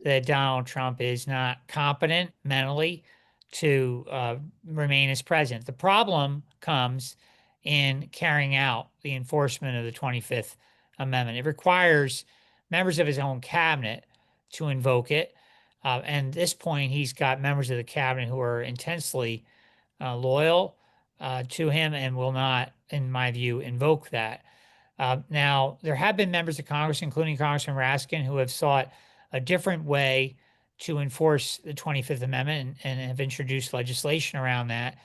that Donald Trump is not competent mentally to remain as president. The problem comes in carrying out the enforcement of the 25th Amendment. It requires members of his own cabinet to invoke it. And at this point, he's got members of the cabinet who are intensely loyal to him and will not, in my view, invoke that. Now, there have been members of Congress, including Congressman Raskin, who have sought a different way to enforce the 25th Amendment and have introduced legislation around that.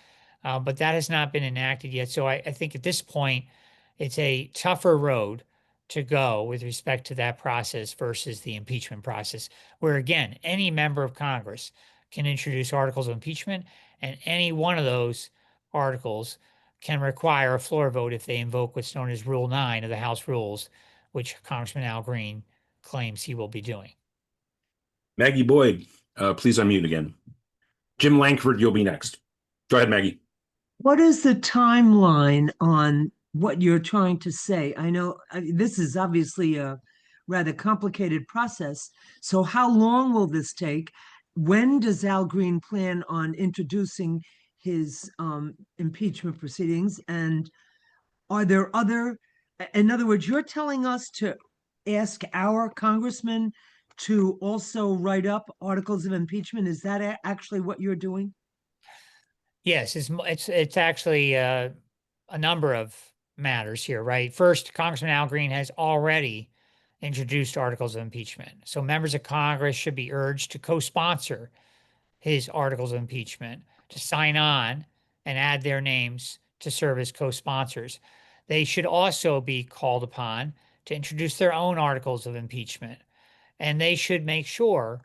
But that has not been enacted yet. So I think at this point, it's a tougher road to go with respect to that process versus the impeachment process, where again, any member of Congress can introduce articles of impeachment, and any one of those articles can require a floor vote if they invoke what's known as Rule 9 of the House Rules, which Congressman Al Green claims he will be doing. Maggie Boyd, please unmute again. Jim Lankford, you'll be next. Go ahead, Maggie. What is the timeline on what you're trying to say? I know this is obviously a rather complicated process. So how long will this take? When does Al Green plan on introducing his impeachment proceedings? And are there other, in other words, you're telling us to ask our congressman to also write up articles of impeachment? Is that actually what you're doing? Yes, it's actually a number of matters here, right? First, Congressman Al Green has already introduced articles of impeachment. So members of Congress should be urged to co-sponsor his articles of impeachment, to sign on and add their names to serve as co-sponsors. They should also be called upon to introduce their own articles of impeachment. And they should make sure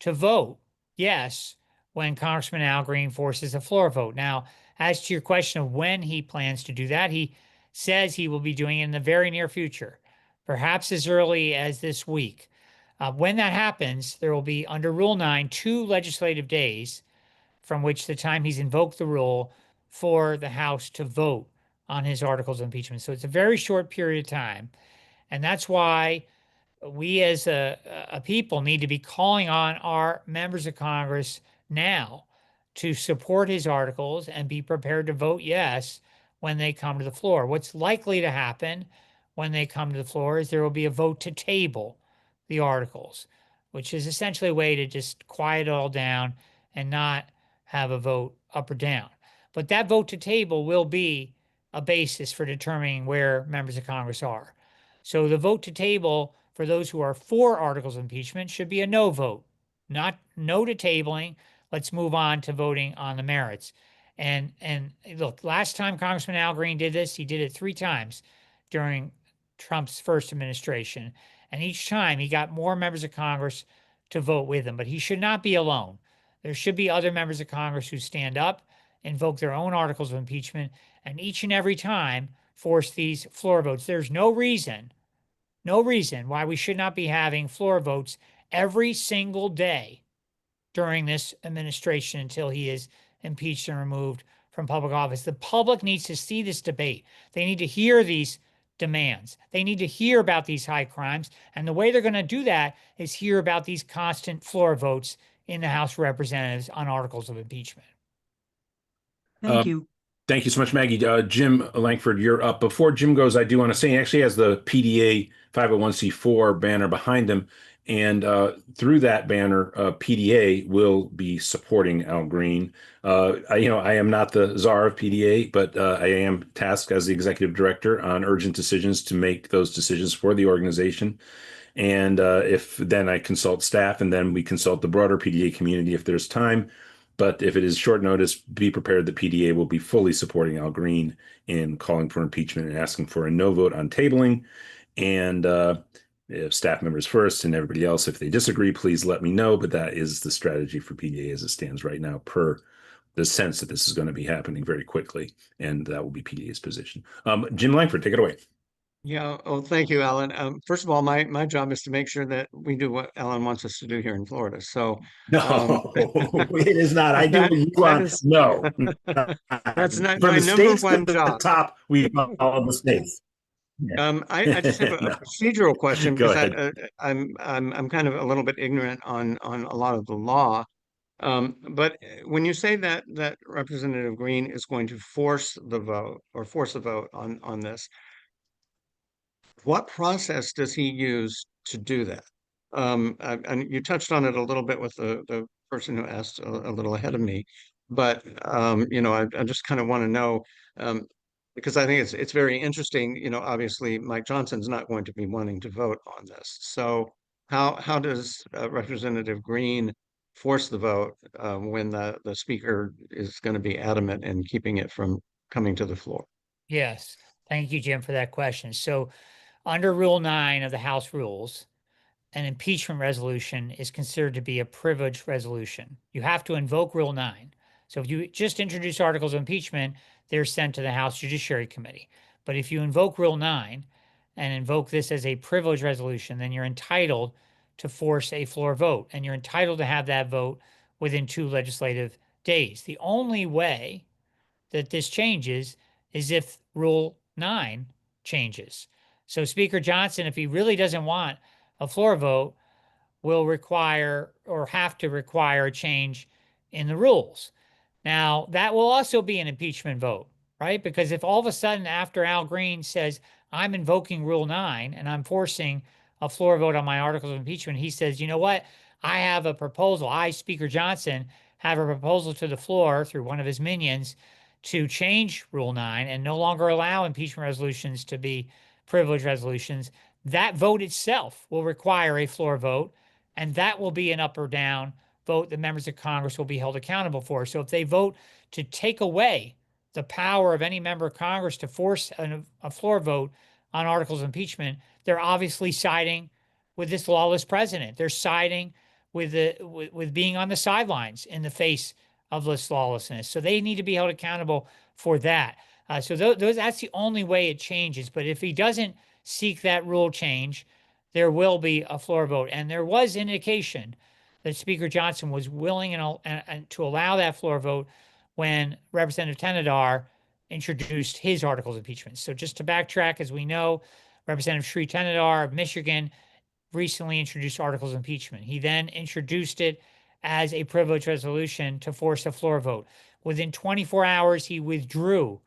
to vote yes when Congressman Al Green forces a floor vote. Now, as to your question of when he plans to do that, he says he will be doing it in the very near future, perhaps as early as this week. When that happens, there will be, under Rule 9, 2 legislative days from which the time he's invoked the rule for the House to vote on his articles of impeachment. So it's a very short period of time. And that's why we as a people need to be calling on our members of Congress now to support his articles and be prepared to vote yes when they come to the floor. What's likely to happen when they come to the floor is there will be a vote to table the articles, which is essentially a way to just quiet it all down and not have a vote up or down. But that vote to table will be a basis for determining where members of Congress are. So the vote to table for those who are for articles of impeachment should be a no vote, not no to tabling. Let's move on to voting on the merits. And look, last time Congressman Al Green did this, he did it 3 times during Trump's first administration. And each time he got more members of Congress to vote with him. But he should not be alone. There should be other members of Congress who stand up, invoke their own articles of impeachment, and each and every time force these floor votes. There's no reason why we should not be having floor votes every single day during this administration until he is impeached and removed from public office. The public needs to see this debate. They need to hear these demands. They need to hear about these high crimes. And the way they're going to do that is hear about these constant floor votes in the House of Representatives on articles of impeachment. Thank you. Thank you so much, Maggie. Jim Lankford, you're up. Before Jim goes, I do want to say, actually, as the PDA 501c4 banner behind him. And through that banner, PDA will be supporting Al Green. I am not the czar of PDA, but I am tasked as the executive director on urgent decisions to make those decisions for the organization. And if then I consult staff, and then we consult the broader PDA community if there's time. But if it is short notice, be prepared that PDA will be fully supporting Al Green in calling for impeachment and asking for a no vote on tabling. And if staff members first and everybody else, if they disagree, please let me know. But that is the strategy for PDA as it stands right now, per the sense that this is going to be happening very quickly. And that will be PDA's position. Jim Langford, take it away. Yeah. Oh, thank you, Alan. First of all, my job is to make sure that we do what Alan wants us to do here in Florida. So No, it is not. I do that what you that want. is No. that's not From my the number states to one the job. top, we follow the states. Yeah. I just have a No. procedural question Go because ahead. I'm kind of a little bit ignorant on a lot of the law. But when you say that Representative Green is going to force the vote or force a vote on this, what process does he use to do that? And you touched on it a little bit with the person who asked a little ahead of me, but I just kind of want to know, because I think it's very interesting. Obviously Mike Johnson's not going to be wanting to vote on this. So how does Representative Green force the vote when the speaker is going to be adamant in keeping it from coming to the floor? Yes. Thank you, Jim, for that question. So, under Rule 9 of the House rules, an impeachment resolution is considered to be a privileged resolution. You have to invoke Rule 9. So, if you just introduce articles of impeachment, they're sent to the House Judiciary Committee. But if you invoke Rule 9 and invoke this as a privileged resolution, then you're entitled to force a floor vote, and you're entitled to have that vote within 2 legislative days. The only way that this changes is if Rule 9 changes. So Speaker Johnson, if he really doesn't want a floor vote, will require or have to require a change in the rules. Now, that will also be an impeachment vote, right? Because if all of a sudden after Al Green says, I'm invoking Rule 9 and I'm forcing a floor vote on my articles of impeachment, he says, you know what? I have a proposal. I, Speaker Johnson, have a proposal to the floor through one of his minions to change Rule 9 and no longer allow impeachment resolutions to be privileged resolutions. That vote itself will require a floor vote, and that will be an up or down vote that members of Congress will be held accountable for. So if they vote to take away the power of any member of Congress to force a floor vote on articles of impeachment, they're obviously siding with this lawless president. They're siding with being on the sidelines in the face of this lawlessness. So they need to be held accountable for that. So that's the only way it changes. But if he doesn't seek that rule change, there will be a floor vote. And there was indication that Speaker Johnson was willing and to allow that floor vote when Representative Tenedar introduced his articles of impeachment. So just to backtrack, as we know, Representative Sri Tenedar of Michigan recently introduced articles of impeachment. He then introduced it as a privilege resolution to force a floor vote. Within 24 hours, he withdrew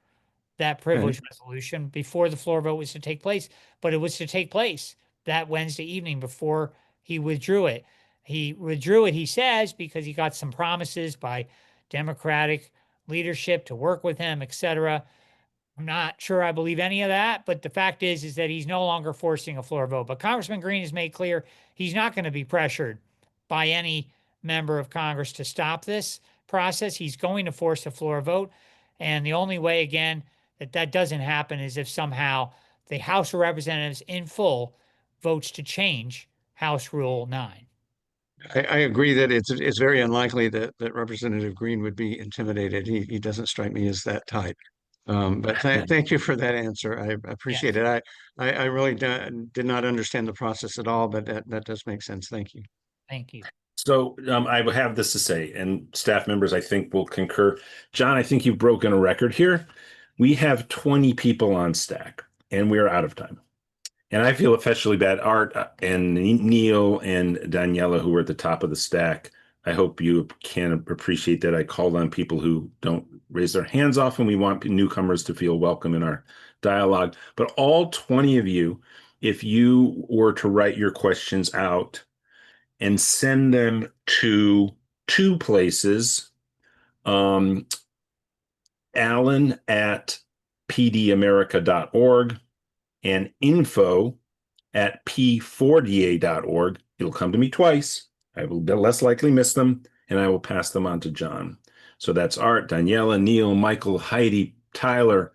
that privilege resolution before the floor vote was to take place, but it was to take place that Wednesday evening before he withdrew it. He withdrew it, he says, because he got some promises by Democratic leadership to work with him, etc. I'm not sure I believe any of that, but the fact is that he's no longer forcing a floor vote. But Congressman Green has made clear he's not going to be pressured by any member of Congress to stop this process. He's going to force a floor vote. And the only way, again, that doesn't happen is if somehow the House of Representatives in full votes to change House Rule 9. I agree that it's very unlikely that Representative Green would be intimidated. He doesn't strike me as that type. But thank you for that answer. I appreciate Yes. it. I really did not understand the process at all, but that does make sense. Thank you. Thank you. So I have this to say, and staff members, I think, will concur. John, I think you've broken a record here. We have 20 people on stack, and we are out of time. And I feel especially bad. Art and Neil and Daniela, who are at the top of the stack, I hope you can appreciate that I called on people who don't raise their hands often. We want newcomers to feel welcome in our dialogue. But all 20 of you if you were to write your questions out and send them to two places, um, Alan at pdamerica.org and info at p4da.org. It'll come to me twice. I will less likely miss them, and I will pass them on to John. So that's Art, Daniela, Neil, Michael, Heidi, Tyler,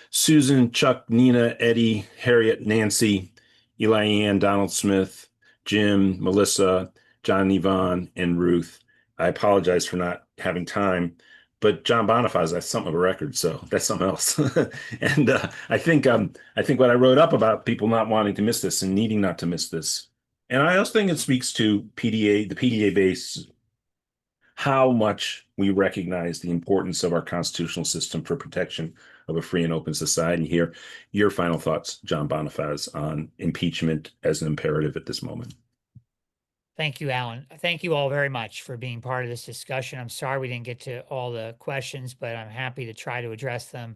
Susan, Chuck, Nina, Eddie, Harriet, Nancy, Eli Ann, Donald Smith, Jim, Melissa, John Yvonne, and Ruth. I apologize for not having time, but John Bonifaz, that's something of a record, so that's something else. And I think what I wrote up about people not wanting to miss this and needing not to miss this, and I also think it speaks to PDA, the PDA base, how much we recognize the importance of our constitutional system for protection of a free and open society. And here, your final thoughts, John Bonifaz, on impeachment as an imperative at this moment. Thank you, Alan. Thank you all very much for being part of this discussion. I'm sorry we didn't get to all the questions, but I'm happy to try to address them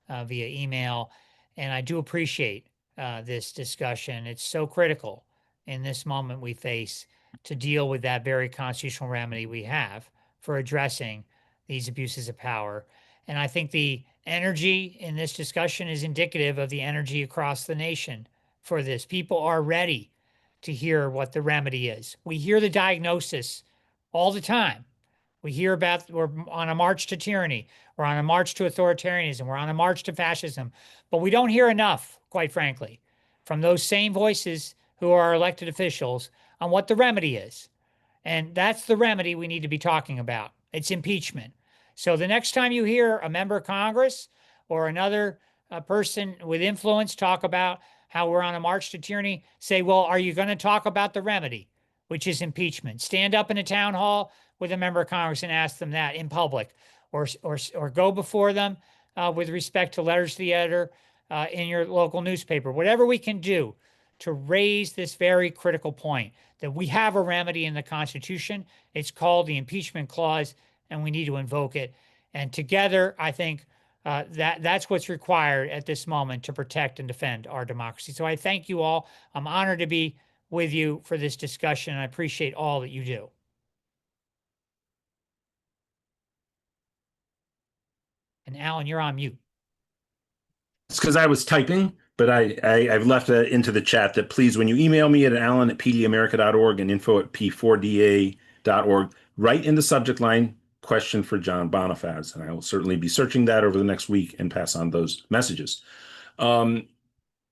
via email. And I do appreciate this discussion. It's so critical in this moment we face to deal with that very constitutional remedy we have for addressing these abuses of power. And I think the energy in this discussion is indicative of the energy across the nation for this. People are ready to hear what the remedy is. We hear the diagnosis all the time. We hear about we're on a march to tyranny, we're on a march to authoritarianism, we're on a march to fascism, but we don't hear enough, quite frankly, from those same voices who are elected officials on what the remedy is. And that's the remedy we need to be talking about. It's impeachment. So the next time you hear a member of Congress or another person with influence talk about how we're on a march to tyranny, say, well, are you going to talk about the remedy, which is impeachment? Stand up in a town hall with a member of Congress and ask them that in public, or go before them with respect to letters to the editor in your local newspaper. Whatever we can do to raise this very critical point that we have a remedy in the Constitution. It's called the impeachment clause, and we need to invoke it. And together, I think that's what's required at this moment to protect and defend our democracy. So I thank you all. I'm honored to be with you for this discussion, and I appreciate all that you do. And Alan, you're on mute. It's because I was typing, but I've left into the chat that please, when you email me at alan at pdamerica.org and info at p4da.org, write in the subject line, question for John Bonifaz. And I will certainly be searching that over the next week and pass on those messages. And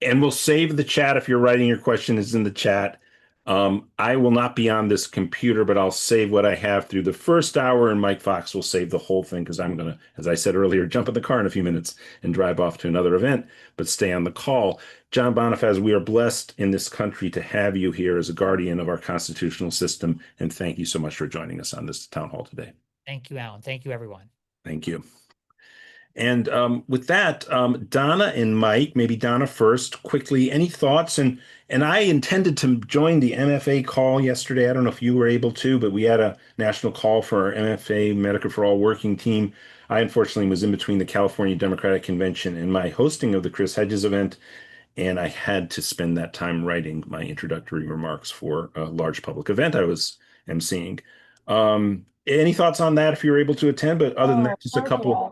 we'll save the chat if you're writing your question is in the chat. I will not be on this computer, but I'll save what I have through the first hour, and Mike Fox will save the whole thing because I'm going to, as I said earlier, jump in the car in a few minutes and drive off to another event, but stay on the call. John Bonifaz, we are blessed in this country to have you here as a guardian of our constitutional system, and thank you so much for joining us on this town hall today. Thank you, Alan. Thank you, everyone. Thank you. And with that, Donna and Mike, maybe Donna first, quickly, any thoughts? And I intended to join the MFA call yesterday. I don't know if you were able to, but we had a national call for our MFA Medicare for All working team. I unfortunately was in between the California Democratic Convention and my hosting of the Chris Hedges event, and I had to spend that time writing my introductory remarks for a large public event I was emceeing. Any thoughts on that if you were able to attend? But other than that, just a couple.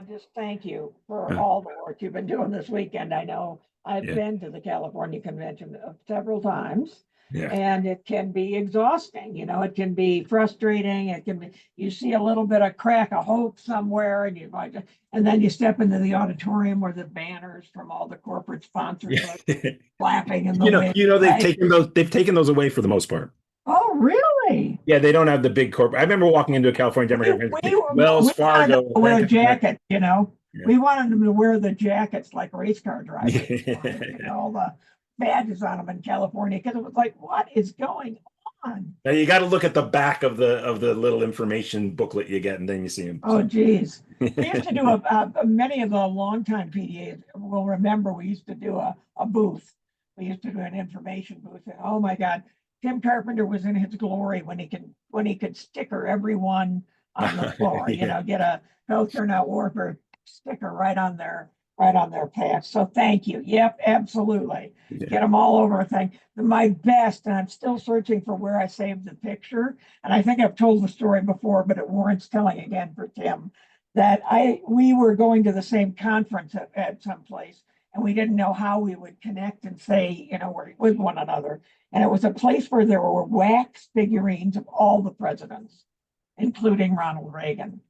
Just thank you for all the work you've been doing this weekend. I know I've been to the California Convention several times, and it can be exhausting. You know, it can be frustrating. It can be, you see a little bit of crack of hope somewhere, and then you step into the auditorium where the banners from all the corporate sponsors are flapping in the wind. They've taken those away for the most part. Oh, really? Yeah, they don't have the big corporate. I remember walking into a California Democrat Wells Fargo. Wear a jacket, you know. Yeah. We wanted them to wear the jackets like race car drivers, all the badges on them in California, because it was like, what is going on? Now you got to look at the back of the little information booklet you get, and then you see them. Oh, geez. We used to do many of the longtime PDAs will remember we used to do a booth. We used to do an information booth, and oh my God. Tim Carpenter was in his glory when he could sticker everyone on the floor, get a no turnout warfare sticker right on their right on their path. So thank you. Yep, absolutely. Yeah. Get them all over a thing. My best, and I'm still searching for where I saved the picture. And I think I've told the story before, but it warrants telling again for Tim, that we were going to the same conference at some place, and we didn't know how we would connect and say, with one another. And it was a place where there were wax figurines of all the presidents, including Ronald Reagan.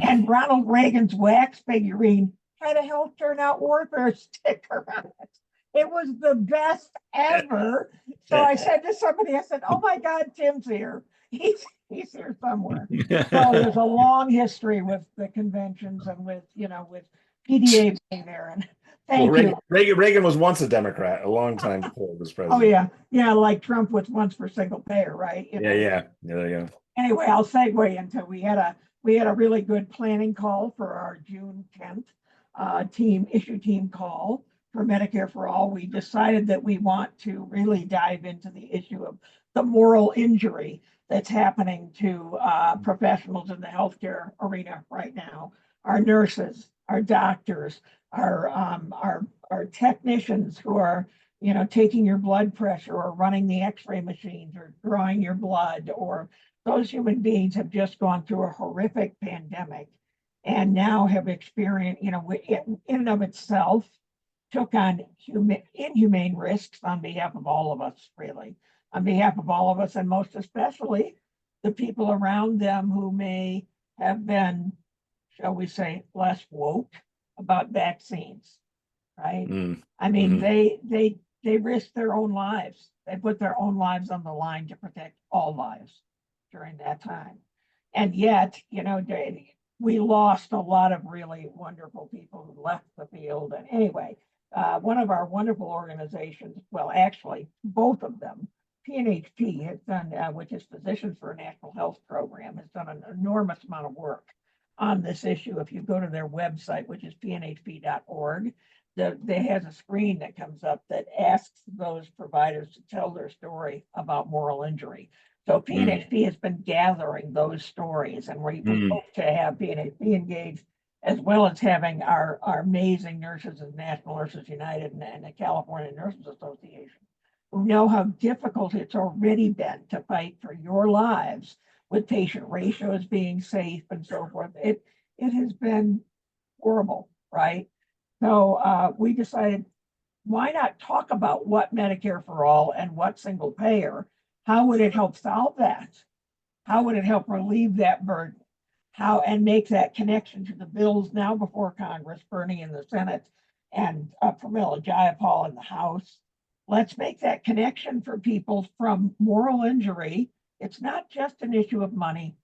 And Ronald Reagan's wax figurine had a Health Turnout Warfare sticker on it. It was the best ever. So I said to somebody, I said, "Oh my God, Tim's here. He's here somewhere." So there's a long history with the conventions and with PDA being there. And thank you. Reagan was once a Democrat a long time before he was president. Oh yeah, like Trump was once for single payer, right? Yeah. There you go. Anyway, I'll segue into we had a really good planning call for our June 10th issue team call for Medicare for All. We decided that we want to really dive into the issue of the moral injury that's happening to professionals in the healthcare arena right now. Our nurses, our doctors, our technicians who are taking your blood pressure or running the x-ray machines or drawing your blood, or those human beings have just gone through a horrific pandemic and now have experienced, in and of itself, took on inhumane risks on behalf of all of us, really, on behalf of all of us, and most especially the people around them who may have been, shall we say, less woke about vaccines, right? I mean, they risked their own lives. They put their own lives on the line to protect all lives during that time. And yet, we lost a lot of really wonderful people who left the field. And anyway, one of our wonderful organizations, well, actually, both of them, PNHP has done, which is Physicians for a National Health Program, has done an enormous amount of work on this issue. If you go to their website, which is pnhp.org, there has a screen that comes up that asks those providers to tell their story about moral injury. So PNHP has been gathering those stories, and we hope to have PNHP engaged, as well as having our amazing nurses and National Nurses United and the California Nurses Association, who know how difficult it's already been to fight for your lives with patient ratios being safe and so forth. It has been horrible, right? So we decided, why not talk about what Medicare for All and what single payer? How would it help solve that? How would it help relieve that burden? And make that connection to the bills now before Congress, Bernie in the Senate and Pramila Jayapal in the House? Let's make that connection for people from moral injury. It's not just an issue of money,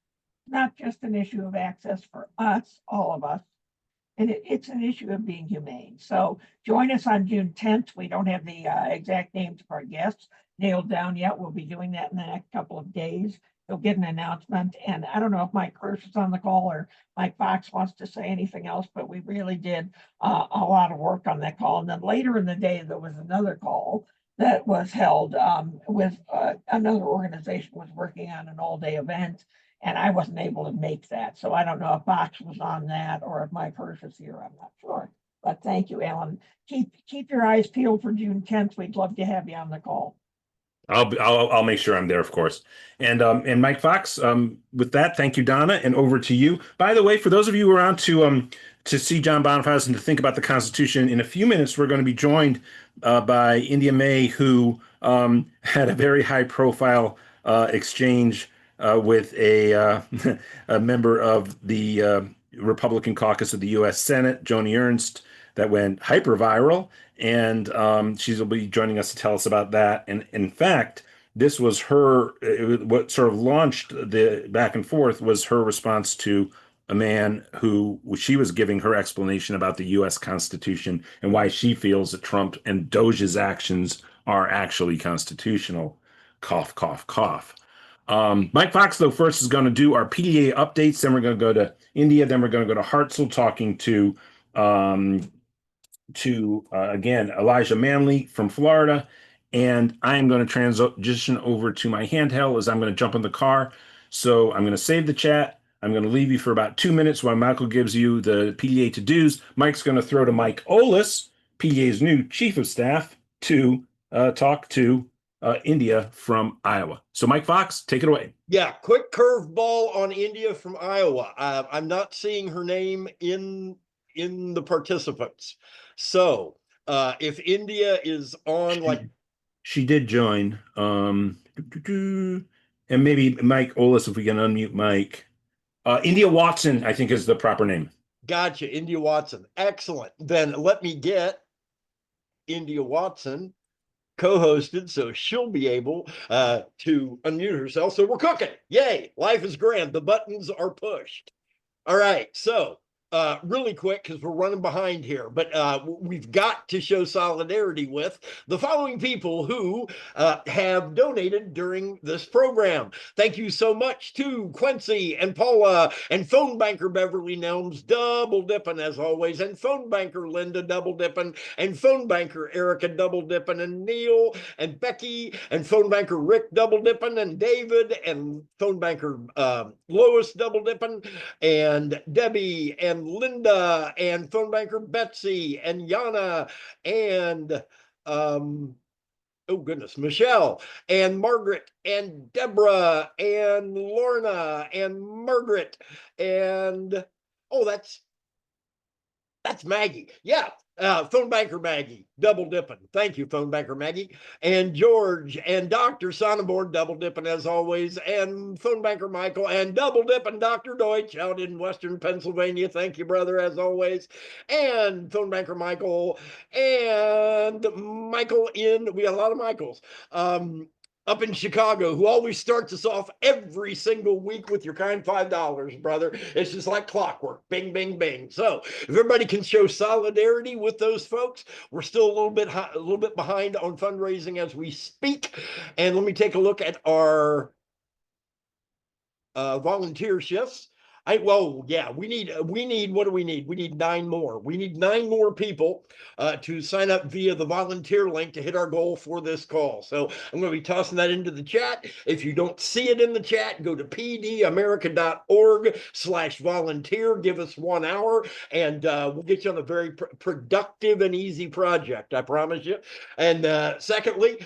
not just an issue of access for us, all of us. And it's an issue of being humane. So join us on June 10th. We don't have the exact names of our guests nailed down yet. We'll be doing that in the next couple of days. You'll get an announcement. And I don't know if Mike Hirsch is on the call or Mike Fox wants to say anything else, but we really did a lot of work on that call. And then later in the day, there was another call that was held with another organization was working on an all-day event. And I wasn't able to make that. So I don't know if Fox was on that or if Mike Hirsch is here. I'm not sure. But thank you, Alan. Keep your eyes peeled for June 10th. We'd love to have you on the call. I'll make sure I'm there, of course. And Mike Fox, with that, thank you, Donna, and over to you. By the way, for those of you who are around to see John Bonifaz and to think about the Constitution, in a few minutes we're going to be joined by India May, who had a very high-profile exchange with a member of the Republican caucus of the U.S. Senate, Joni Ernst, that went hyper viral. And she will be joining us to tell us about that. And in fact, this was what sort of launched the back and forth was her response to a man who she was giving her explanation about the U.S. Constitution and why she feels that Trump and Doge's actions are actually constitutional. Cough, cough, cough. Mike Fox, though, first is going to do our PDA updates. Then we're going to go to India. Then we're going to go to Hartzell talking to again, Elijah Manley from Florida. And I am going to transition over to my handheld as I'm going to jump in the car. So I'm going to save the chat. I'm going to leave you for about 2 minutes while Michael gives you the PDA to-dos. Mike's going to throw to Mike Olis, PDA's new chief of staff, to talk to India from Iowa. So Mike Fox, take it away. Yeah, quick curveball on India from Iowa. I'm not seeing her name in the participants. So if India is on, like, She did join. And maybe Mike Olis, if we can unmute Mike. India Watson, I think, is the proper name. gotcha, India Watson. Excellent. Then let me get India Watson co-hosted, so she'll be able to unmute herself. So we're cooking. Yay! Life is grand. The buttons are pushed. All right, so really quick, because we're running behind here, but we've got to show solidarity with the following people who have donated during this program. Thank you so much to Quincy and Paula and phone banker Beverly Nelms, double dipping as always, and phone banker Linda, double dipping, and phone banker Erica, double dipping, and Neil and Becky, and phone banker Rick, double dipping, and David, and phone banker Lois, double dipping, and Debbie, and Linda, and phone banker Betsy, and Yana, and oh goodness, Michelle, and Margaret, and Deborah, and Lorna, and Margaret, and oh, that's Maggie. Yeah. Phone banker Maggie, double dipping. Thank you, phone banker Maggie. And George and Dr. Sonnenborn, double dipping as always. And phone banker Michael and double dipping Dr. Deutsch out in Western Pennsylvania. Thank you, brother, as always. And phone banker Michael and Michael we got a lot of Michaels. Up in Chicago, who always starts us off every single week with your kind $5, brother. It's just like clockwork. Bing, bing, bing. So if everybody can show solidarity with those folks, we're still a little bit behind on fundraising as we speak. And let me take a look at our volunteer shifts. We need what do we need? We need 9 more. We need 9 more people to sign up via the volunteer link to hit our goal for this call. So I'm going to be tossing that into the chat. If you don't see it in the chat, go to pdamerica.org/volunteer. Give us 1 hour, and we'll get you on a very productive and easy project. I promise you. And secondly,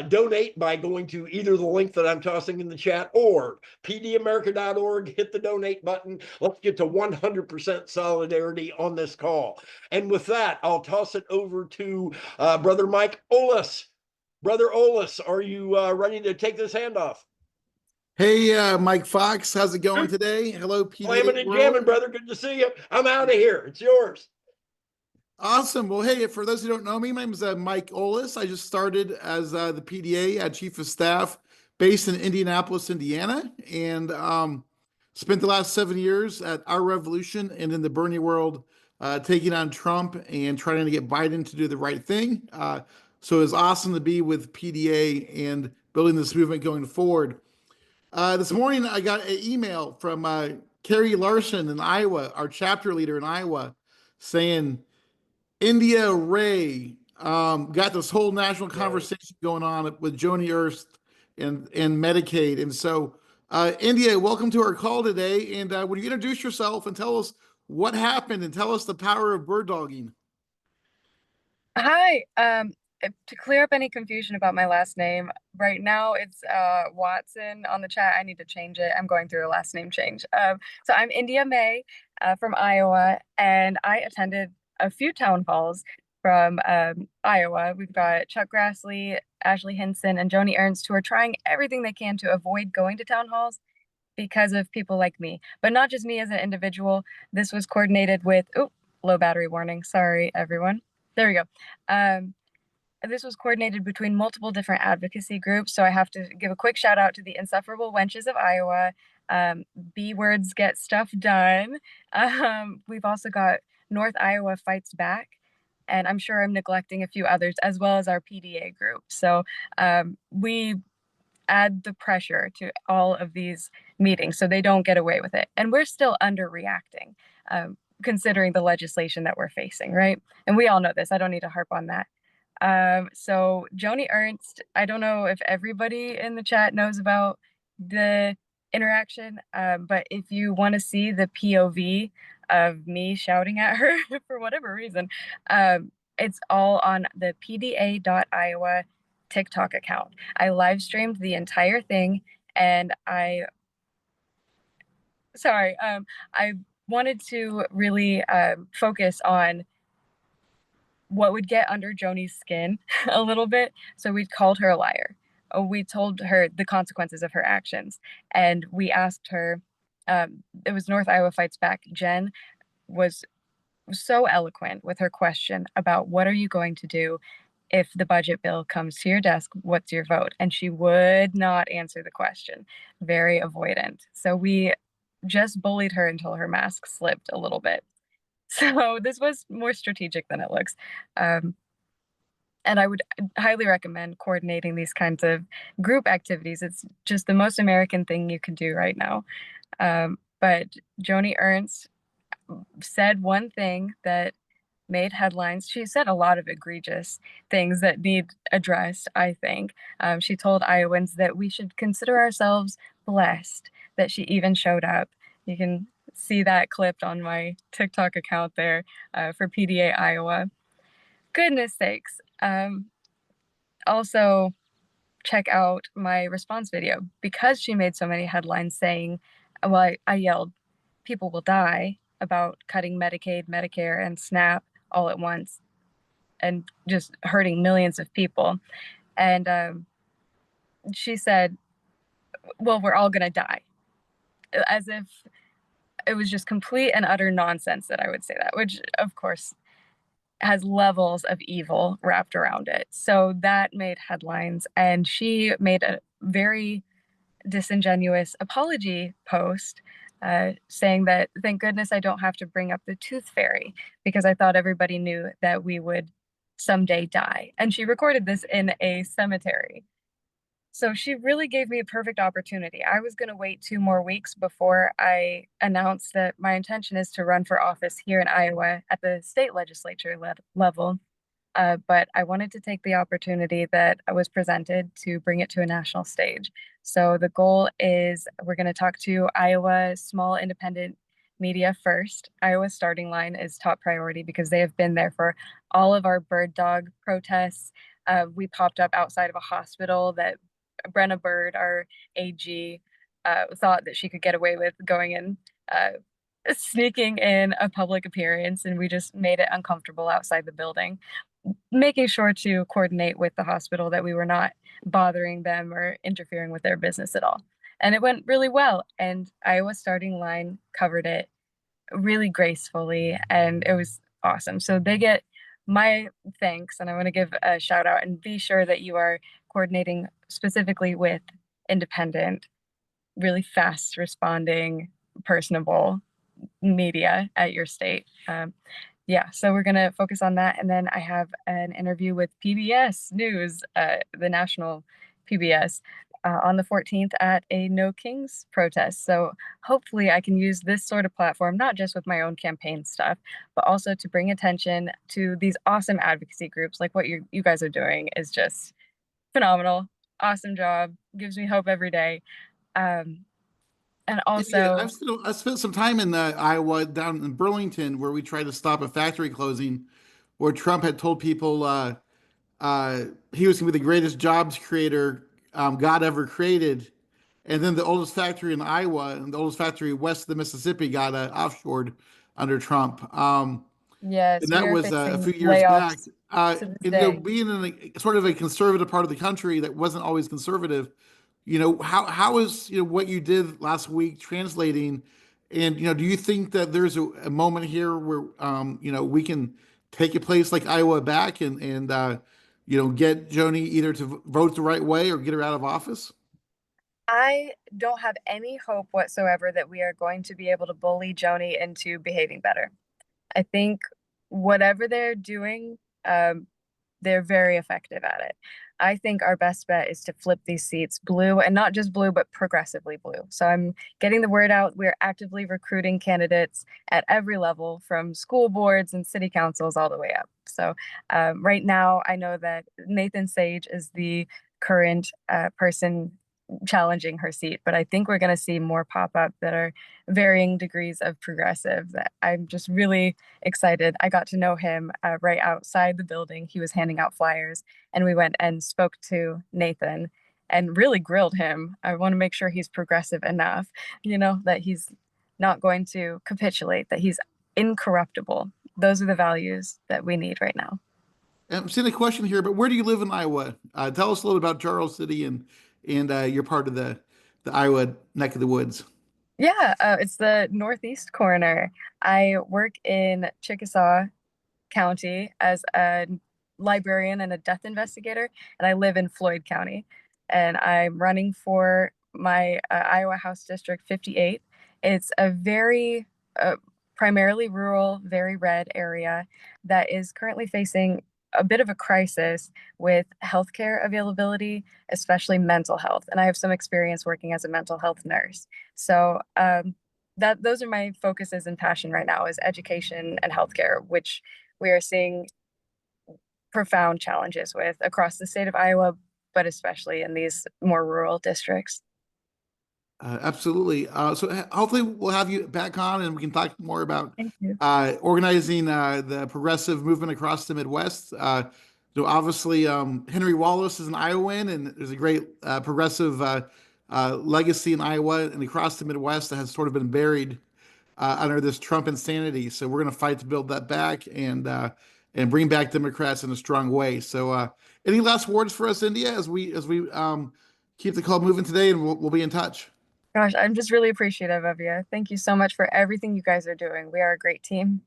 donate by going to either the link that I'm tossing in the chat or pdamerica.org. Hit the donate button. Let's get to 100% solidarity on this call. And with that, I'll toss it over to Brother Mike Olis. Brother Olis, are you ready to take this handoff? Hey, Mike Fox, how's it going today? Hello, PDA Slamming and world. jamming, brother. Good to see you. I'm out of here. It's yours. Awesome. Well, hey, for those who don't know me, my name is Mike Olis. I just started as the PDA Chief of Staff based in Indianapolis, Indiana, and spent the last 7 years at Our Revolution and in the Bernie world, taking on Trump and trying to get Biden to do the right thing. So it was awesome to be with PDA and building this movement going forward. This morning, I got an email from Carrie Larson in Iowa, our chapter leader in Iowa, saying India Ray got this whole national conversation going on with Joni Ernst and Medicaid. And so India, welcome to our call today. And would you introduce yourself and tell us what happened and tell us the power of bird dogging? Hi. To clear up any confusion about my last name, right now it's Watson on the chat. I need to change it. I'm going through a last name change. So I'm India May from Iowa, and I attended a few town halls from Iowa. We've got Chuck Grassley, Ashley Hinson, and Joni Ernst, who are trying everything they can to avoid going to town halls because of people like me. But not just me as an individual. This was coordinated with, low battery warning. Sorry, everyone. There we go. This was coordinated between multiple different advocacy groups. So I have to give a quick shout out to the Insufferable Wenches of Iowa. B Words Get Stuff Done. We've also got North Iowa Fights Back. And I'm sure I'm neglecting a few others, as well as our PDA group. So we add the pressure to all of these meetings so they don't get away with it. And we're still underreacting, considering the legislation that we're facing, right? And we all know this. I don't need to harp on that. So Joni Ernst, I don't know if everybody in the chat knows about the interaction. But if you want to see the POV of me shouting at her for whatever reason, it's all on the PDA.Iowa TikTok account. I live streamed the entire thing, and I wanted to really focus on what would get under Joni's skin a little bit. So we called her a liar. We told her the consequences of her actions. And we asked her, it was North Iowa Fights Back. Jen was so eloquent with her question about what are you going to do if the budget bill comes to your desk, what's your vote? And she would not answer the question, very avoidant. So we just bullied her until her mask slipped a little bit. So this was more strategic than it looks. And I would highly recommend coordinating these kinds of group activities. It's just the most American thing you can do right now. But Joni Ernst said one thing that made headlines. She said a lot of egregious things that need addressed, I think. She told Iowans that we should consider ourselves blessed that she even showed up. You can see that clipped on my TikTok account there for PDA Iowa. Goodness sakes. Also, check out my response video because she made so many headlines saying, well, I yelled, people will die about cutting Medicaid, Medicare, and SNAP all at once and just hurting millions of people. And she said, well, we're all going to die, as if it was just complete and utter nonsense that I would say that, which of course has levels of evil wrapped around it. So that made headlines, and she made a very disingenuous apology post saying that thank goodness I don't have to bring up the tooth fairy because I thought everybody knew that we would someday die. And she recorded this in a cemetery. So she really gave me a perfect opportunity. I was going to wait 2 more weeks before I announced that my intention is to run for office here in Iowa at the state legislature level. But I wanted to take the opportunity that I was presented to bring it to a national stage. So the goal is we're going to talk to Iowa small independent media first. Iowa's starting line is top priority because they have been there for all of our bird dog protests. We popped up outside of a hospital that Brenna Bird, our AG, thought that she could get away with going in sneaking in a public appearance, and we just made it uncomfortable outside the building, making sure to coordinate with the hospital that we were not bothering them or interfering with their business at all. And it went really well, and Iowa Starting Line covered it really gracefully, and it was awesome. So they get my thanks, and I want to give a shout out and be sure that you are coordinating specifically with independent, really fast responding, personable media at your state. Yeah, so we're going to focus on that. And then I have an interview with PBS News, the national PBS, on the 14th at a No Kings protest. So hopefully I can use this sort of platform, not just with my own campaign stuff, but also to bring attention to these awesome advocacy groups. Like what you guys are doing is just phenomenal. Awesome job. Gives me hope every day. And also, Yeah, I've spent some time in Iowa, down in Burlington, where we tried to stop a factory closing, where Trump had told people he was going to be the greatest jobs creator God ever created, and then the oldest factory in Iowa and the oldest factory west of the Mississippi got offshored under Trump. yes, And we that are was a facing few years back. layoffs to this And, day. being in sort of a conservative part of the country that wasn't always conservative, how is what you did last week translating? And do you think that there's a moment here where we can take a place like Iowa back and get Joni either to vote the right way or get her out of office? I don't have any hope whatsoever that we are going to be able to bully Joni into behaving better. I think whatever they're doing, they're very effective at it. I think our best bet is to flip these seats blue, and not just blue, but progressively blue. So I'm getting the word out. We're actively recruiting candidates at every level, from school boards and city councils all the way up. So right now, I know that Nathan Sage is the current person challenging her seat. But I think we're going to see more pop up that are varying degrees of progressive. That I'm just really excited. I got to know him right outside the building. He was handing out flyers, and we went and spoke to Nathan and really grilled him. I want to make sure he's progressive enough, that he's not going to capitulate, that he's incorruptible. Those are the values that we need right now. I'm seeing a question here, but where do you live in Iowa? Tell us a little about Charles City and you're part of the Iowa neck of the woods. Yeah, it's the northeast corner. I work in Chickasaw County as a librarian and a death investigator, and I live in Floyd County. And I'm running for my Iowa House District 58. It's a very primarily rural, very red area that is currently facing a bit of a crisis with healthcare availability, especially mental health. And I have some experience working as a mental health nurse. So those are my focuses and passion right now, is education and healthcare, which we are seeing profound challenges with across the state of Iowa, but especially in these more rural districts. Absolutely. So hopefully we'll have you back on and we can talk more about Thank you. organizing the progressive movement across the Midwest. Obviously, Henry Wallace is an Iowan, and there's a great progressive legacy in Iowa and across the Midwest that has sort of been buried under this Trump insanity. So we're going to fight to build that back and bring back Democrats in a strong way. So any last words for us, India, as we keep the call moving today, and we'll be in touch. Gosh, I'm just really appreciative of you. Thank you so much for everything you guys are doing. We are a great team.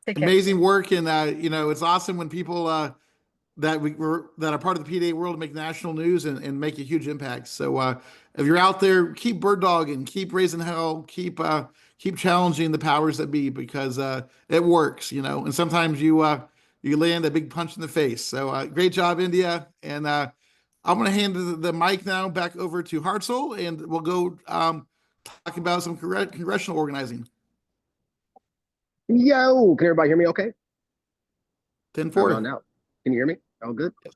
Take care. Amazing work, and it's awesome when people that are part of the PDA world make national news and make a huge impact. So if you're out there, keep bird dogging, keep raising hell, keep challenging the powers that be, because it works, And sometimes you land a big punch in the face. So great job, India, and I'm going to hand the mic now back over to Hartzell, and we'll go talk about some congressional organizing. Yo, can everybody hear me okay? 10-4. Now. Can you hear me? All good? Yes.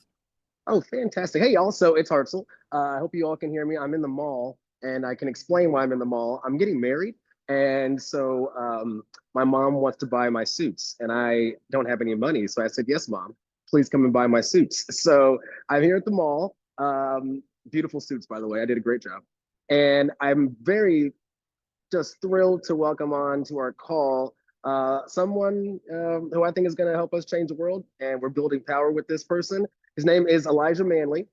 Oh, fantastic. Hey, y'all. So it's Hartzell. I hope you all can hear me. I'm in the mall, and I can explain why I'm in the mall. I'm getting married, and so my mom wants to buy my suits, and I don't have any money. So I said, yes, Mom, please come and buy my suits. So I'm here at the mall. Beautiful suits, by the way. I did a great job. And I'm very just thrilled to welcome on to our call someone who I think is going to help us change the world. And we're building power with this person. His name is Elijah Manley.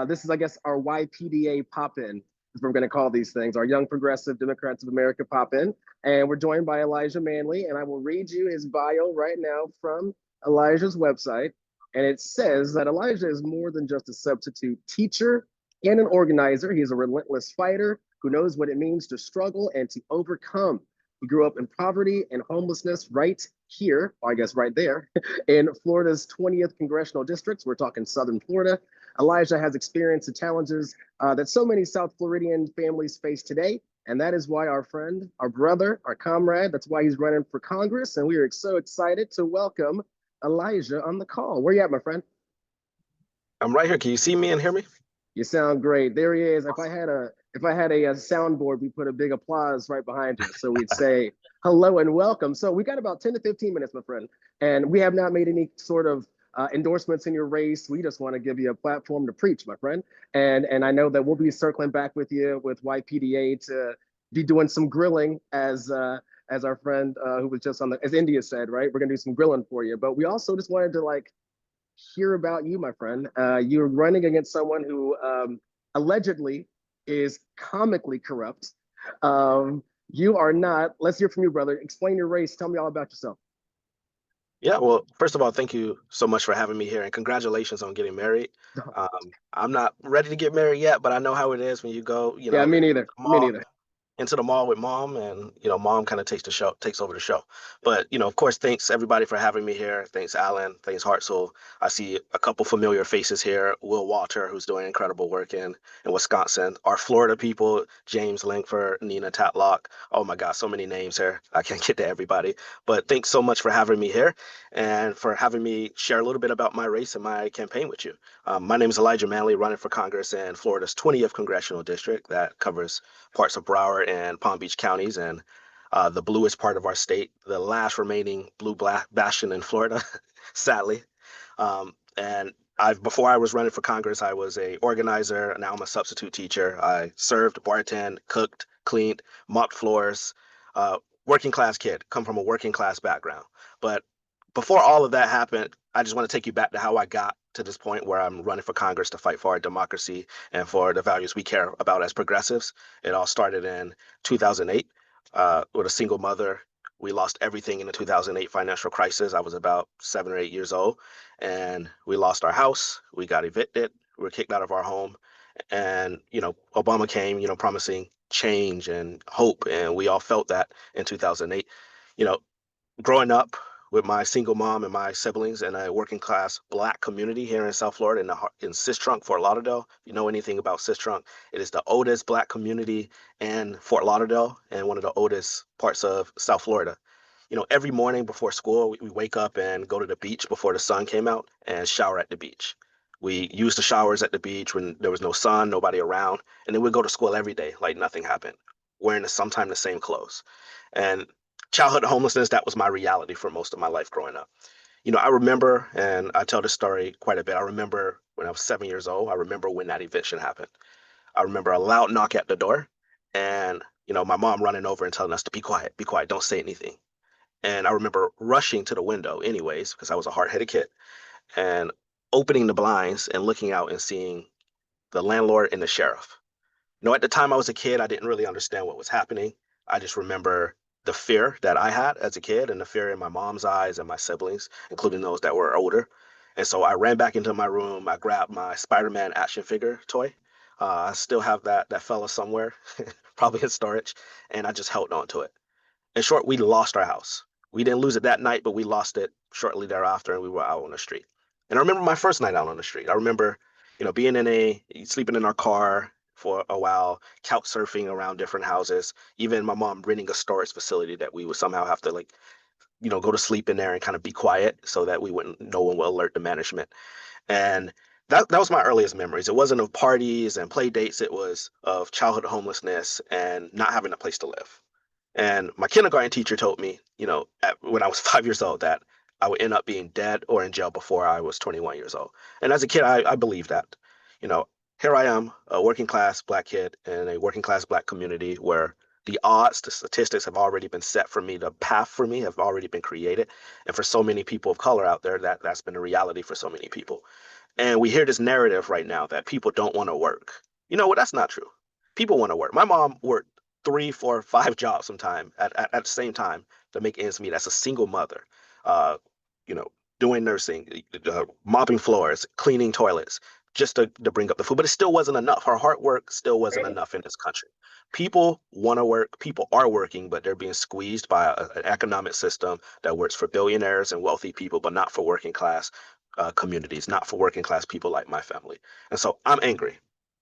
This is, I guess, our YPDA pop-in, as we're going to call these things, our Young Progressive Democrats of America pop-in. And we're joined by Elijah Manley. And I will read you his bio right now from Elijah's website. And it says that Elijah is more than just a substitute teacher and an organizer. He is a relentless fighter who knows what it means to struggle and to overcome. He grew up in poverty and homelessness right here, or I guess right there, in Florida's 20th congressional districts. We're talking Southern Florida. Elijah has experienced the challenges that so many South Floridian families face today. And that is why our friend, our brother, our comrade, that's why he's running for Congress. And we are so excited to welcome Elijah on the call. Where you at, my friend? I'm right here. Can you see me and hear me? You sound great. There he is. If I had a soundboard, we put a big applause right behind you. So we'd say hello and welcome. So we got about 10 to 15 minutes, my friend. And we have not made any sort of endorsements in your race. We just want to give you a platform to preach, my friend. And I know that we'll be circling back with you with YPDA to be doing some grilling as our friend who was just on as India said, right? We're going to do some grilling for you. But we also just wanted to hear about you, my friend. You're running against someone who allegedly is comically corrupt. You are not. Let's hear from you, brother. Explain your race. Tell me all about yourself. Yeah, well, first of all, thank you so much for having me here, and congratulations on getting married. I'm not ready to get married yet, but I know how it is when you go, Yeah, me neither. Me neither. into the mall with mom, and mom kind of takes over the show. But of course, thanks everybody for having me here. Thanks Alan, thanks Hartzell. I see a couple familiar faces here. Will Walter, who's doing incredible work in Wisconsin. Our Florida people, James Langford, Nina Tatlock. Oh my God, so many names here. I can't get to everybody. But thanks so much for having me here and for having me share a little bit about my race and my campaign with you. My name is Elijah Manley, running for Congress in Florida's 20th congressional district that covers parts of Broward and Palm Beach counties, and the bluest part of our state, the last remaining blue black bastion in Florida, sadly. And before I was running for Congress, I was a organizer. Now I'm a substitute teacher. I served, bartend, cooked, cleaned, mopped floors. Working class kid, come from a working class background. But before all of that happened, I just want to take you back to how I got to this point where I'm running for Congress to fight for our democracy and for the values we care about as progressives. It all started in 2008 with a single mother. We lost everything in the 2008 financial crisis. I was about 7 or 8 years old, and we lost our house. We got evicted. We were kicked out of our home. And, Obama came, promising change and hope. And we all felt that in 2008. You know, Growing up with my single mom and my siblings in a working class black community here in South Florida in Sistrunk, Fort Lauderdale. If you know anything about Sistrunk, it is the oldest black community in Fort Lauderdale and one of the oldest parts of South Florida. Every morning before school, we wake up and go to the beach before the sun came out and shower at the beach. We used the showers at the beach when there was no sun, nobody around, and then we'd go to school every day like nothing happened, wearing sometimes the same clothes. And childhood homelessness, that was my reality for most of my life growing up. I remember, and I tell this story quite a bit. I remember when I was 7 years old. I remember when that eviction happened. I remember a loud knock at the door, and my mom running over and telling us to be quiet, don't say anything. And I remember rushing to the window, anyways, because I was a hard-headed kid, and opening the blinds and looking out and seeing the landlord and the sheriff. At the time I was a kid, I didn't really understand what was happening. I just remember the fear that I had as a kid and the fear in my mom's eyes and my siblings, including those that were older. And so I ran back into my room. I grabbed my Spider-Man action figure toy. I still have that fella somewhere, probably in storage, and I just held on to it. In short, we lost our house. We didn't lose it that night, but we lost it shortly thereafter, and we were out on the street. And I remember my first night out on the street. I remember, being sleeping in our car for a while, couch surfing around different houses. Even my mom renting a storage facility that we would somehow have to go to sleep in there and kind of be quiet so that no one will alert the management. And that was my earliest memories. It wasn't of parties and play dates. It was of childhood homelessness and not having a place to live. And my kindergarten teacher told me, when I was 5 years old, that I would end up being dead or in jail before I was 21 years old. And as a kid, I believed that. You know, Here I am, a working class black kid in a working class black community where the odds, the statistics have already been set for me. The path for me have already been created. And for so many people of color out there, that's been a reality for so many people. And we hear this narrative right now that people don't want to work. Well, that's not true. People want to work. My mom worked 3, 4, 5 jobs sometime at the same time to make ends meet as a single mother. Uh, you know, Doing nursing, mopping floors, cleaning toilets, just to bring up the food. But it still wasn't enough. Her hard work still wasn't enough in this country. People want to work. People are working, but they're being squeezed by an economic system that works for billionaires and wealthy people, but not for working class communities, not for working class people like my family. And so I'm angry.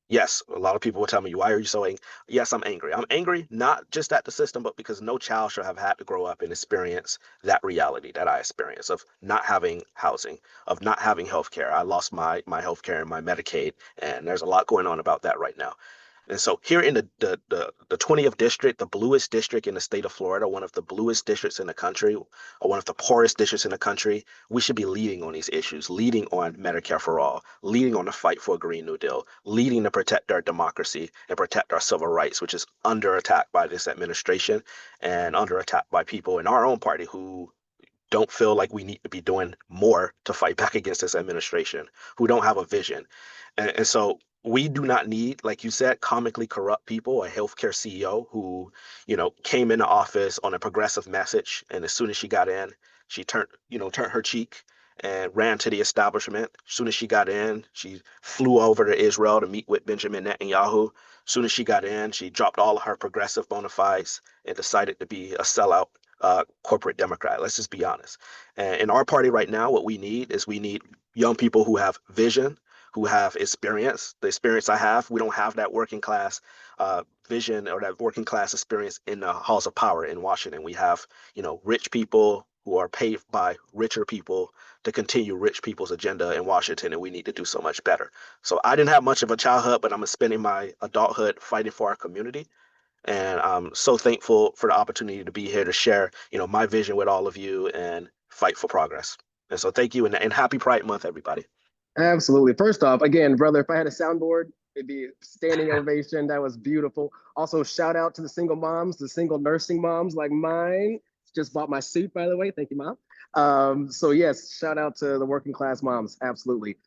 Yes, a lot of people will tell me, why are you so angry? Yes, I'm angry. I'm angry not just at the system, but because no child should have had to grow up and experience that reality that I experienced of not having housing, of not having health care. I lost my health care and my Medicaid, and there's a lot going on about that right now. And so here in the 20th district, the bluest district in the state of Florida, one of the bluest districts in the country, or one of the poorest districts in the country, we should be leading on these issues, leading on Medicare for all, leading on the fight for a Green New Deal, leading to protect our democracy and protect our civil rights, which is under attack by this administration and under attack by people in our own party who don't feel like we need to be doing more to fight back against this administration, who don't have a vision. And so we do not need, like you said, comically corrupt people, a healthcare CEO who, came into office on a progressive message. And as soon as she got in, she turned her cheek and ran to the establishment. As soon as she got in, she flew over to Israel to meet with Benjamin Netanyahu. As soon as she got in, she dropped all of her progressive bona fides and decided to be a sellout corporate Democrat. Let's just be honest. And in our party right now, what we need is we need young people who have vision, who have experience. The experience I have, we don't have that working class vision or that working class experience in the halls of power in Washington. We have, rich people who are paid by richer people to continue rich people's agenda in Washington, and we need to do so much better. So I didn't have much of a childhood, but I'm spending my adulthood fighting for our community. And I'm so thankful for the opportunity to be here to share, my vision with all of you and fight for progress. And so thank you, and happy Pride Month, everybody. Absolutely. First off, again, brother, if I had a soundboard, it'd be standing ovation. That was beautiful. Also, shout out to the single moms, the single nursing moms like mine. Just bought my suit, by the way. Thank you, Mom. So yes, shout out to the working class moms. Absolutely.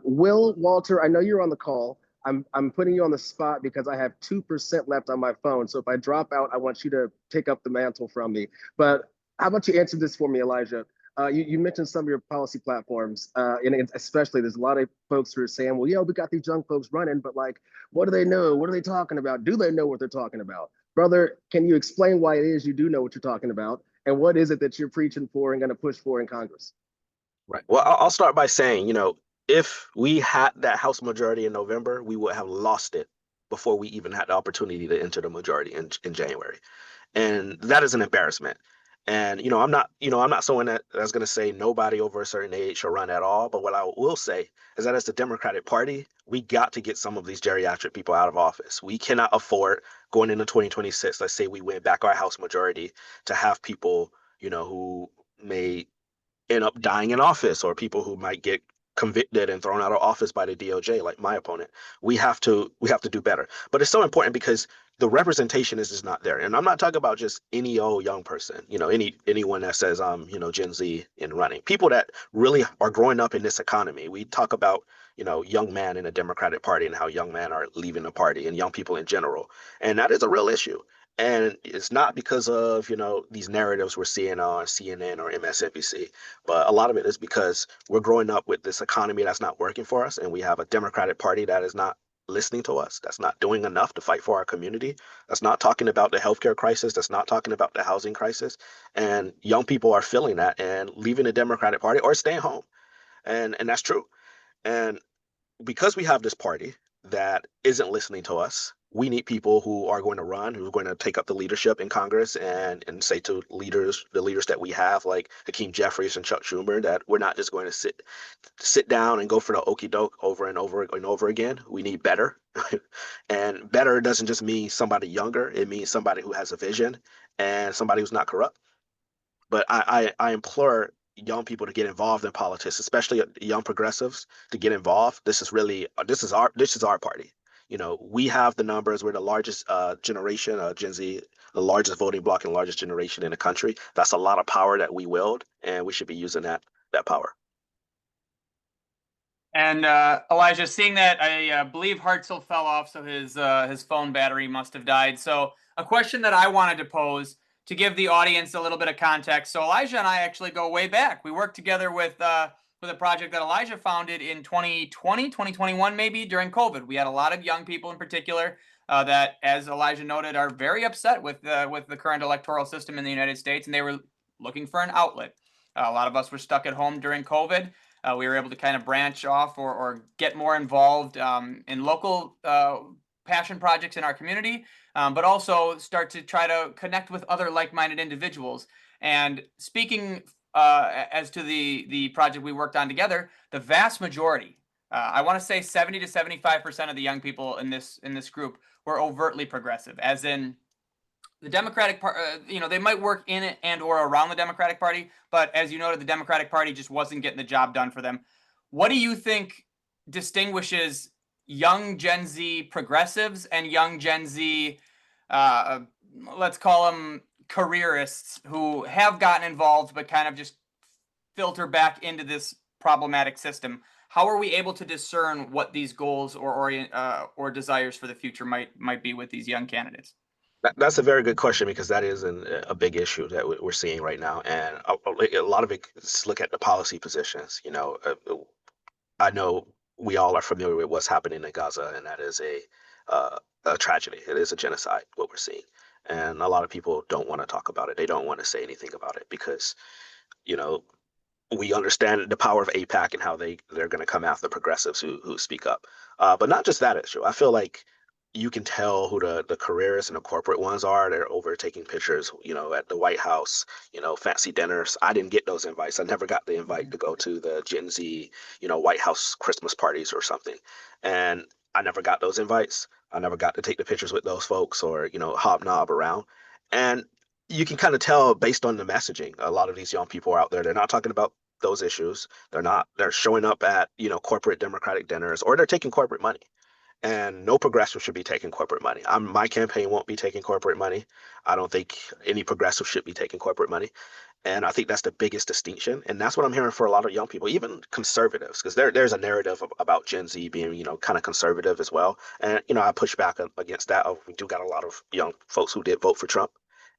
Will Walter, I know you're on the call. I'm putting you on the spot because I have 2% left on my phone. So if I drop out, I want you to take up the mantle from me. But how about you answer this for me, Elijah? You mentioned some of your policy platforms, and especially there's a lot of folks who are saying, well, yeah, we got these young folks running, but like, what do they know? What are they talking about? Do they know what they're talking about? Brother, can you explain why it is you do know what you're talking about? And what is it that you're preaching for and going to push for in Congress? Right. Well, I'll start by saying, if we had that House majority in November, we would have lost it before we even had the opportunity to enter the majority in January. And that is an embarrassment. And I'm not someone that's going to say nobody over a certain age should run at all. But what I will say is that as the Democratic Party, we got to get some of these geriatric people out of office. We cannot afford going into 2026. Let's say we win back our House majority to have people, who may end up dying in office, or people who might get convicted and thrown out of office by the DOJ, like my opponent. We have to do better. But it's so important because the representation is just not there. And I'm not talking about just any old young person, anyone that says Gen Z in running. People that really are growing up in this economy. We talk about, young men in the Democratic Party and how young men are leaving the party, and young people in general. And that is a real issue. And it's not because of, these narratives we're seeing on CNN or MSNBC, but a lot of it is because we're growing up with this economy that's not working for us. And we have a Democratic Party that is not listening to us, that's not doing enough to fight for our community, that's not talking about the healthcare crisis, that's not talking about the housing crisis. And young people are feeling that and leaving the Democratic Party or staying home. And that's true. And because we have this party that isn't listening to us, we need people who are going to run, who are going to take up the leadership in Congress and say to the leaders that we have, like Hakeem Jeffries and Chuck Schumer, that we're not just going to sit down and go for the okey doke over and over and over again. We need better. And better doesn't just mean somebody younger. It means somebody who has a vision and somebody who's not corrupt. But I implore young people to get involved in politics, especially young progressives, to get involved. This is our party. We have the numbers. We're the largest generation, Gen Z, the largest voting bloc and largest generation in the country. That's a lot of power that we wield, and we should be using that power. And Elijah, seeing that, I believe Hartzell fell off, so his phone battery must have died. So a question that I wanted to pose to give the audience a little bit of context. So Elijah and I actually go way back. We worked together with a project that Elijah founded in 2020, 2021 maybe, during COVID. We had a lot of young people in particular that, as Elijah noted, are very upset with the current electoral system in the United States, and they were looking for an outlet. A lot of us were stuck at home during COVID. We were able to kind of branch off or get more involved in local passion projects in our community, but also start to try to connect with other like-minded individuals. And speaking as to the project we worked on together, the vast majority, I want to say 70 to 75% of the young people in this group were overtly progressive, as in the Democratic Party, they might work in it and or around the Democratic Party, but as you noted, the Democratic Party just wasn't getting the job done for them. What do you think distinguishes young Gen Z progressives and young Gen Z, let's call them careerists, who have gotten involved but kind of just filter back into this problematic system? How are we able to discern what these goals or desires for the future might be with these young candidates? That's a very good question because that is a big issue that we're seeing right now, and a lot of it is look at the policy positions. I know we all are familiar with what's happening in Gaza, and that is a tragedy. It is a genocide, what we're seeing. And a lot of people don't want to talk about it. They don't want to say anything about it because, you know, we understand the power of APAC and how they're going to come after progressives who speak up. But not just that issue. I feel like you can tell who the careerists and the corporate ones are. They're over taking pictures, at the White House, fancy dinners. I didn't get those invites. I never got the invite to go to the Gen Z, White House Christmas parties or something. And I never got those invites. I never got to take the pictures with those folks or, hobnob around. And you can kind of tell based on the messaging. A lot of these young people are out there. They're not talking about those issues. They're showing up at, corporate Democratic dinners or they're taking corporate money. And no progressive should be taking corporate money. My campaign won't be taking corporate money. I don't think any progressive should be taking corporate money. And I think that's the biggest distinction. And that's what I'm hearing for a lot of young people, even conservatives, because there's a narrative about Gen Z being, kind of conservative as well. And, I push back against that. We do got a lot of young folks who did vote for Trump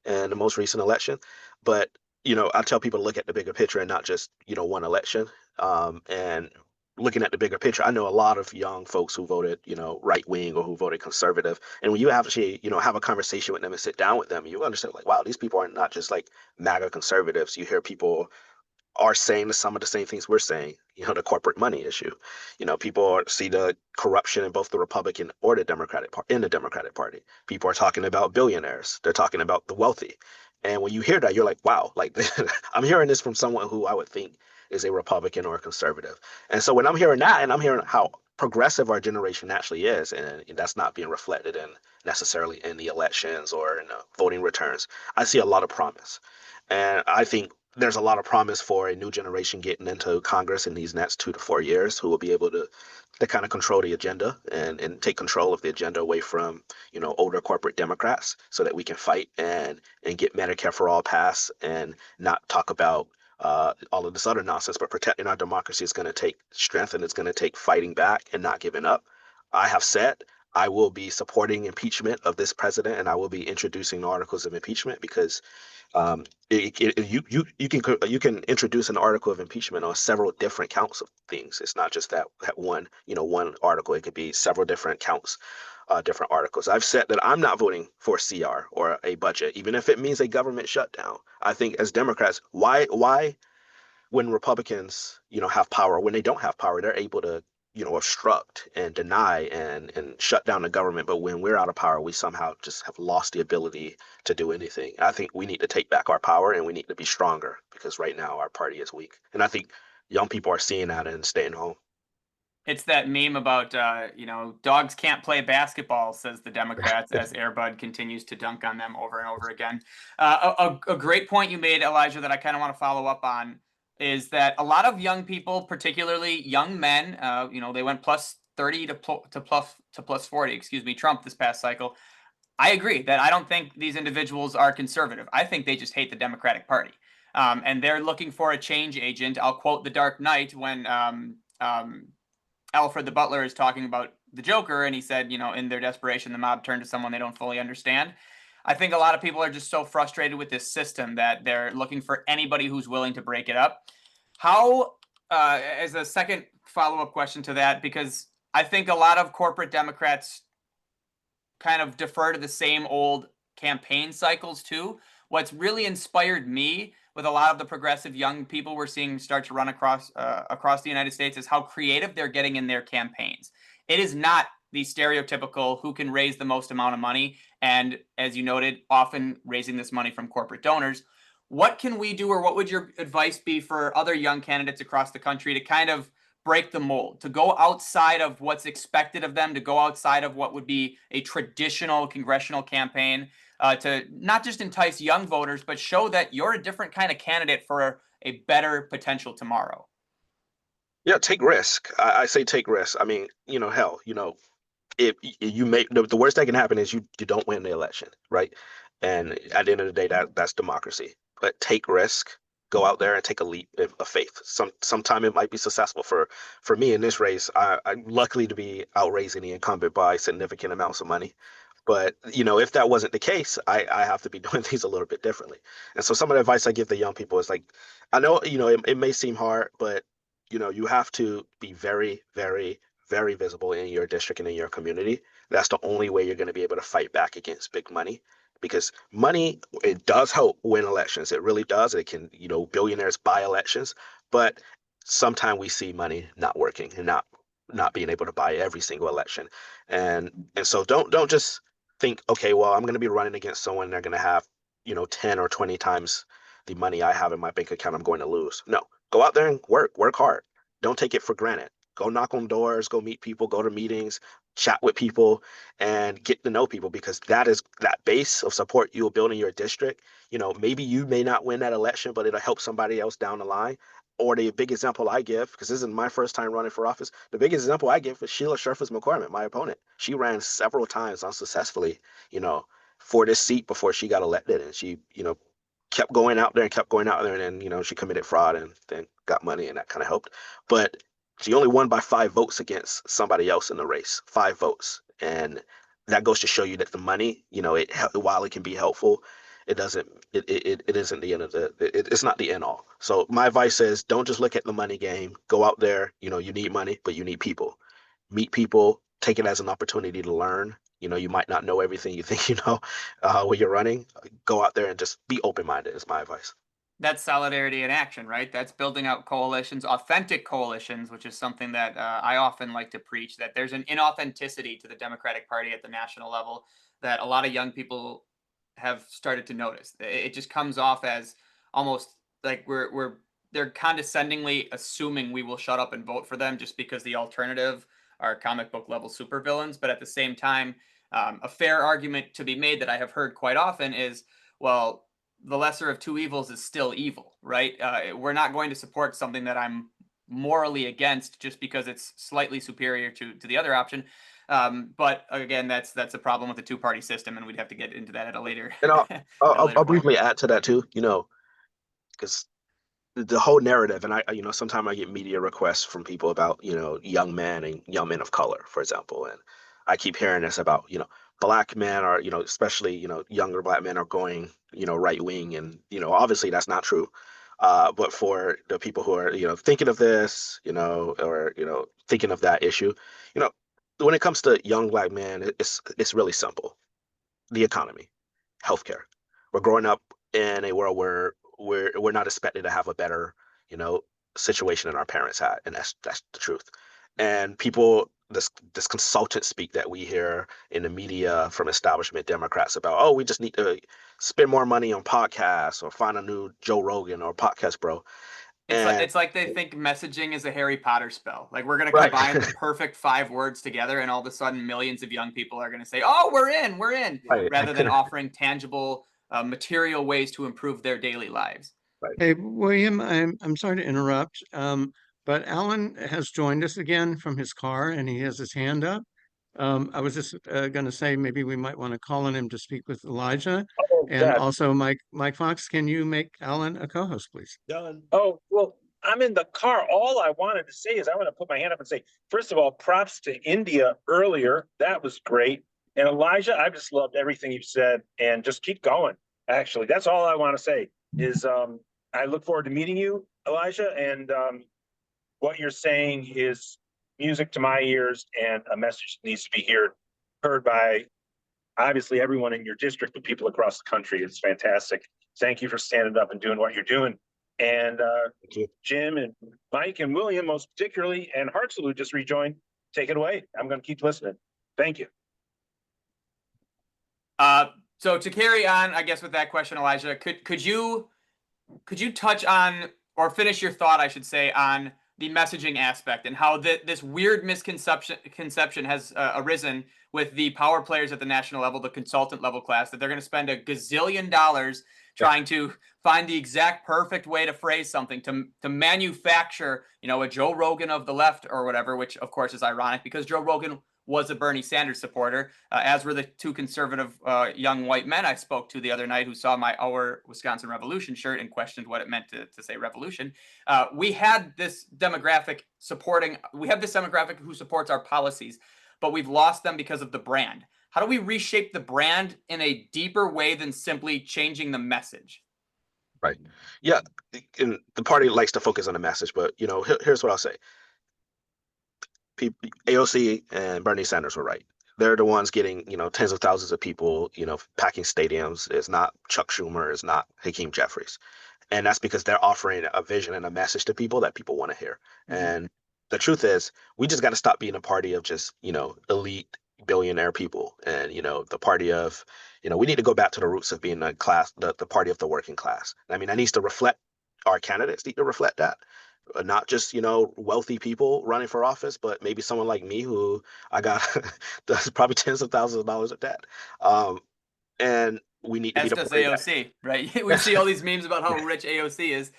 in the most recent election. But, I tell people to look at the bigger picture and not just, one election. And looking at the bigger picture, I know a lot of young folks who voted, right wing or who voted conservative. And when you actually, have a conversation with them and sit down with them, you understand like, wow, these people are not just like MAGA conservatives. You hear people are saying some of the same things we're saying, the corporate money issue. People see the corruption in both the Republican or the Democratic in the Democratic Party. People are talking about billionaires. They're talking about the wealthy. And when you hear that, you're like, wow, like I'm hearing this from someone who I would think is a Republican or a conservative. And so when I'm hearing that and I'm hearing how progressive our generation actually is, and that's not being reflected in necessarily in the elections or in the voting returns, I see a lot of promise. And I think there's a lot of promise for a new generation getting into Congress in these next 2 to 4 years who will be able to kind of control the agenda and take control of the agenda away from, older corporate Democrats so that we can fight and get Medicare for all passed and not talk about all of this other nonsense, but protecting our democracy is going to take strength and it's going to take fighting back and not giving up. I have said I will be supporting impeachment of this president and I will be introducing articles of impeachment because you can introduce an article of impeachment on several different counts of things. It's not just that one article. It could be several different counts, different articles. I've said that I'm not voting for CR or a budget, even if it means a government shutdown. I think as Democrats, why when Republicans, have power, when they don't have power, they're able to, obstruct and deny and shut down the government. But when we're out of power, we somehow just have lost the ability to do anything. I think we need to take back our power and we need to be stronger because right now our party is weak. And I think young people are seeing that and staying home. It's that meme about, dogs can't play basketball, says the Democrats, as Airbud continues to dunk on them over and over again. A great point you made, Elijah, that I kind of want to follow up on is that a lot of young people, particularly young men, they went plus 30 to plus 40, excuse me, Trump this past cycle. I agree that I don't think these individuals are conservative. I think they just hate the Democratic Party. And they're looking for a change agent. I'll quote The Dark Knight when Alfred the Butler is talking about the Joker, and he said, in their desperation, the mob turned to someone they don't fully understand. I think a lot of people are just so frustrated with this system that they're looking for anybody who's willing to break it up. How, as a second follow-up question to that, because I think a lot of corporate Democrats kind of defer to the same old campaign cycles too. What's really inspired me with a lot of the progressive young people we're seeing start to run across the United States is how creative they're getting in their campaigns. It is not the stereotypical who can raise the most amount of money, and as you noted, often raising this money from corporate donors. What can we do, or what would your advice be for other young candidates across the country to kind of break the mold, to go outside of what's expected of them, to go outside of what would be a traditional congressional campaign, to not just entice young voters, but show that you're a different kind of candidate for a better potential tomorrow? Yeah, take risk. I say take risk. I mean, hell, if you make the worst that can happen is you don't win the election, right? And at the end of the day, that's democracy. But take risk, go out there and take a leap of faith. Sometime it might be successful. For me in this race, I'm lucky to be outraising the incumbent by significant amounts of money. But, if that wasn't the case, I have to be doing things a little bit differently. And so some of the advice I give the young people is like, I know, it may seem hard, but, you have to be very, very, very visible in your district and in your community. That's the only way you're going to be able to fight back against big money, because money, it does help win elections. It really does. It can, billionaires buy elections, but sometimes we see money not working and not being able to buy every single election. And so don't just think, okay, well, I'm going to be running against someone, they're going to have, 10 or 20 times the money I have in my bank account, I'm going to lose. No, go out there and work hard. Don't take it for granted. Go knock on doors, go meet people, go to meetings, chat with people, and get to know people, because that is that base of support you'll build in your district. Maybe you may not win that election, but it'll help somebody else down the line. Or the big example I give, because this isn't my first time running for office, the big example I give is Sheila Sherfus McCormick, my opponent. She ran several times unsuccessfully, for this seat before she got elected. And she, kept going out there and kept going out there. And then, she committed fraud and then got money, and that kind of helped. But she only won by 5 votes against somebody else in the race, 5 votes. And that goes to show you that the money, while it can be helpful, it doesn't, it isn't the end of it's not the end all. So my advice is, don't just look at the money game. Go out there, you need money, but you need people. Meet people, take it as an opportunity to learn. You might not know everything you think when you're running. Go out there and just be open-minded is my advice. That's solidarity in action, right? That's building out coalitions, authentic coalitions, which is something that I often like to preach, that there's an inauthenticity to the Democratic Party at the national level that a lot of young people have started to notice. It just comes off as almost like they're condescendingly assuming we will shut up and vote for them just because the alternative are comic book level supervillains. But at the same time, a fair argument to be made that I have heard quite often is, well, the lesser of two evils is still evil, right? We're not going to support something that I'm morally against just because it's slightly superior to the other option. But again, that's a problem with the two-party system, and we'd have to get into that at a later. And I'll, at I'll, a I'll later I'll point. briefly add to that too, because the whole narrative, and I, sometimes I get media requests from people about, young men and young men of color, for example. And I keep hearing this about, black men are, especially, younger black men are going, right wing. And, obviously that's not true. But for the people who are, thinking of this, or, thinking of that issue, you know, when it comes to young black men, it's really simple. The economy, healthcare. We're growing up in a world where we're not expected to have a better, you know, situation than our parents had, and that's the truth. And people, this consultant speak that we hear in the media from establishment Democrats about, oh, we just need to spend more money on podcasts or find a new Joe Rogan or podcast bro. And It's like they think messaging is a Harry Potter spell. Like we're going to right, combine the perfect 5 words together, and all of a sudden, millions of young people are going to say, "Oh, we're in," right, rather than offering tangible, material ways to improve their daily lives. right. Hey, William, I'm sorry to interrupt, but Alan has joined us again from his car and he has his hand up. I was just going to say maybe we might want to call on him to speak with Elijah. Oh, And yeah. also Mike Fox, can you make Alan a co-host, please? Done. Oh, well, I'm in the car. All I wanted to say is I want to put my hand up and say, first of all, props to India earlier. That was great. And Elijah, I just loved everything you said, and just keep going. Actually, that's all I want to say is I look forward to meeting you, Elijah, and what you're saying is music to my ears and a message that needs to be heard by obviously everyone in your district, but people across the country. It's fantastic. Thank you for standing up and doing what you're doing. And Jim and Mike and William, most particularly, and Hartzell, who just rejoined, take it away. I'm going to keep listening. Thank you. So to carry on, I guess with that question, Elijah, could you touch on, or finish your thought, I should say, on the messaging aspect and how this weird misconception has arisen with the power players at the national level, the consultant level class, that they're going to spend $1 gazillion trying to find the exact perfect way to phrase something, to manufacture, a Joe Rogan of the left or whatever, which of course is ironic because Joe Rogan was a Bernie Sanders supporter, as were the 2 conservative young white men I spoke to the other night who saw my Our Wisconsin Revolution shirt and questioned what it meant to say revolution. We have this demographic who supports our policies, but we've lost them because of the brand. how do we reshape the brand in a deeper way than simply changing the message? Right. Yeah. And the party likes to focus on the message, but here's what I'll say. AOC and Bernie Sanders were right. They're the ones getting, tens of thousands of people, packing stadiums. It's not Chuck Schumer, it's not Hakeem Jeffries. And that's because they're offering a vision and a message to people that people want to hear. And the truth is, we just got to stop being a party of just, elite billionaire people. And, the party of, we need to go back to the roots of being the party of the working class. I mean, that needs to reflect, our candidates need to reflect that. Not just, wealthy people running for office, but maybe someone like me who I got probably tens of thousands of dollars of debt. And we need to be As the does party AOC, right? We see all these memes about how rich AOC is.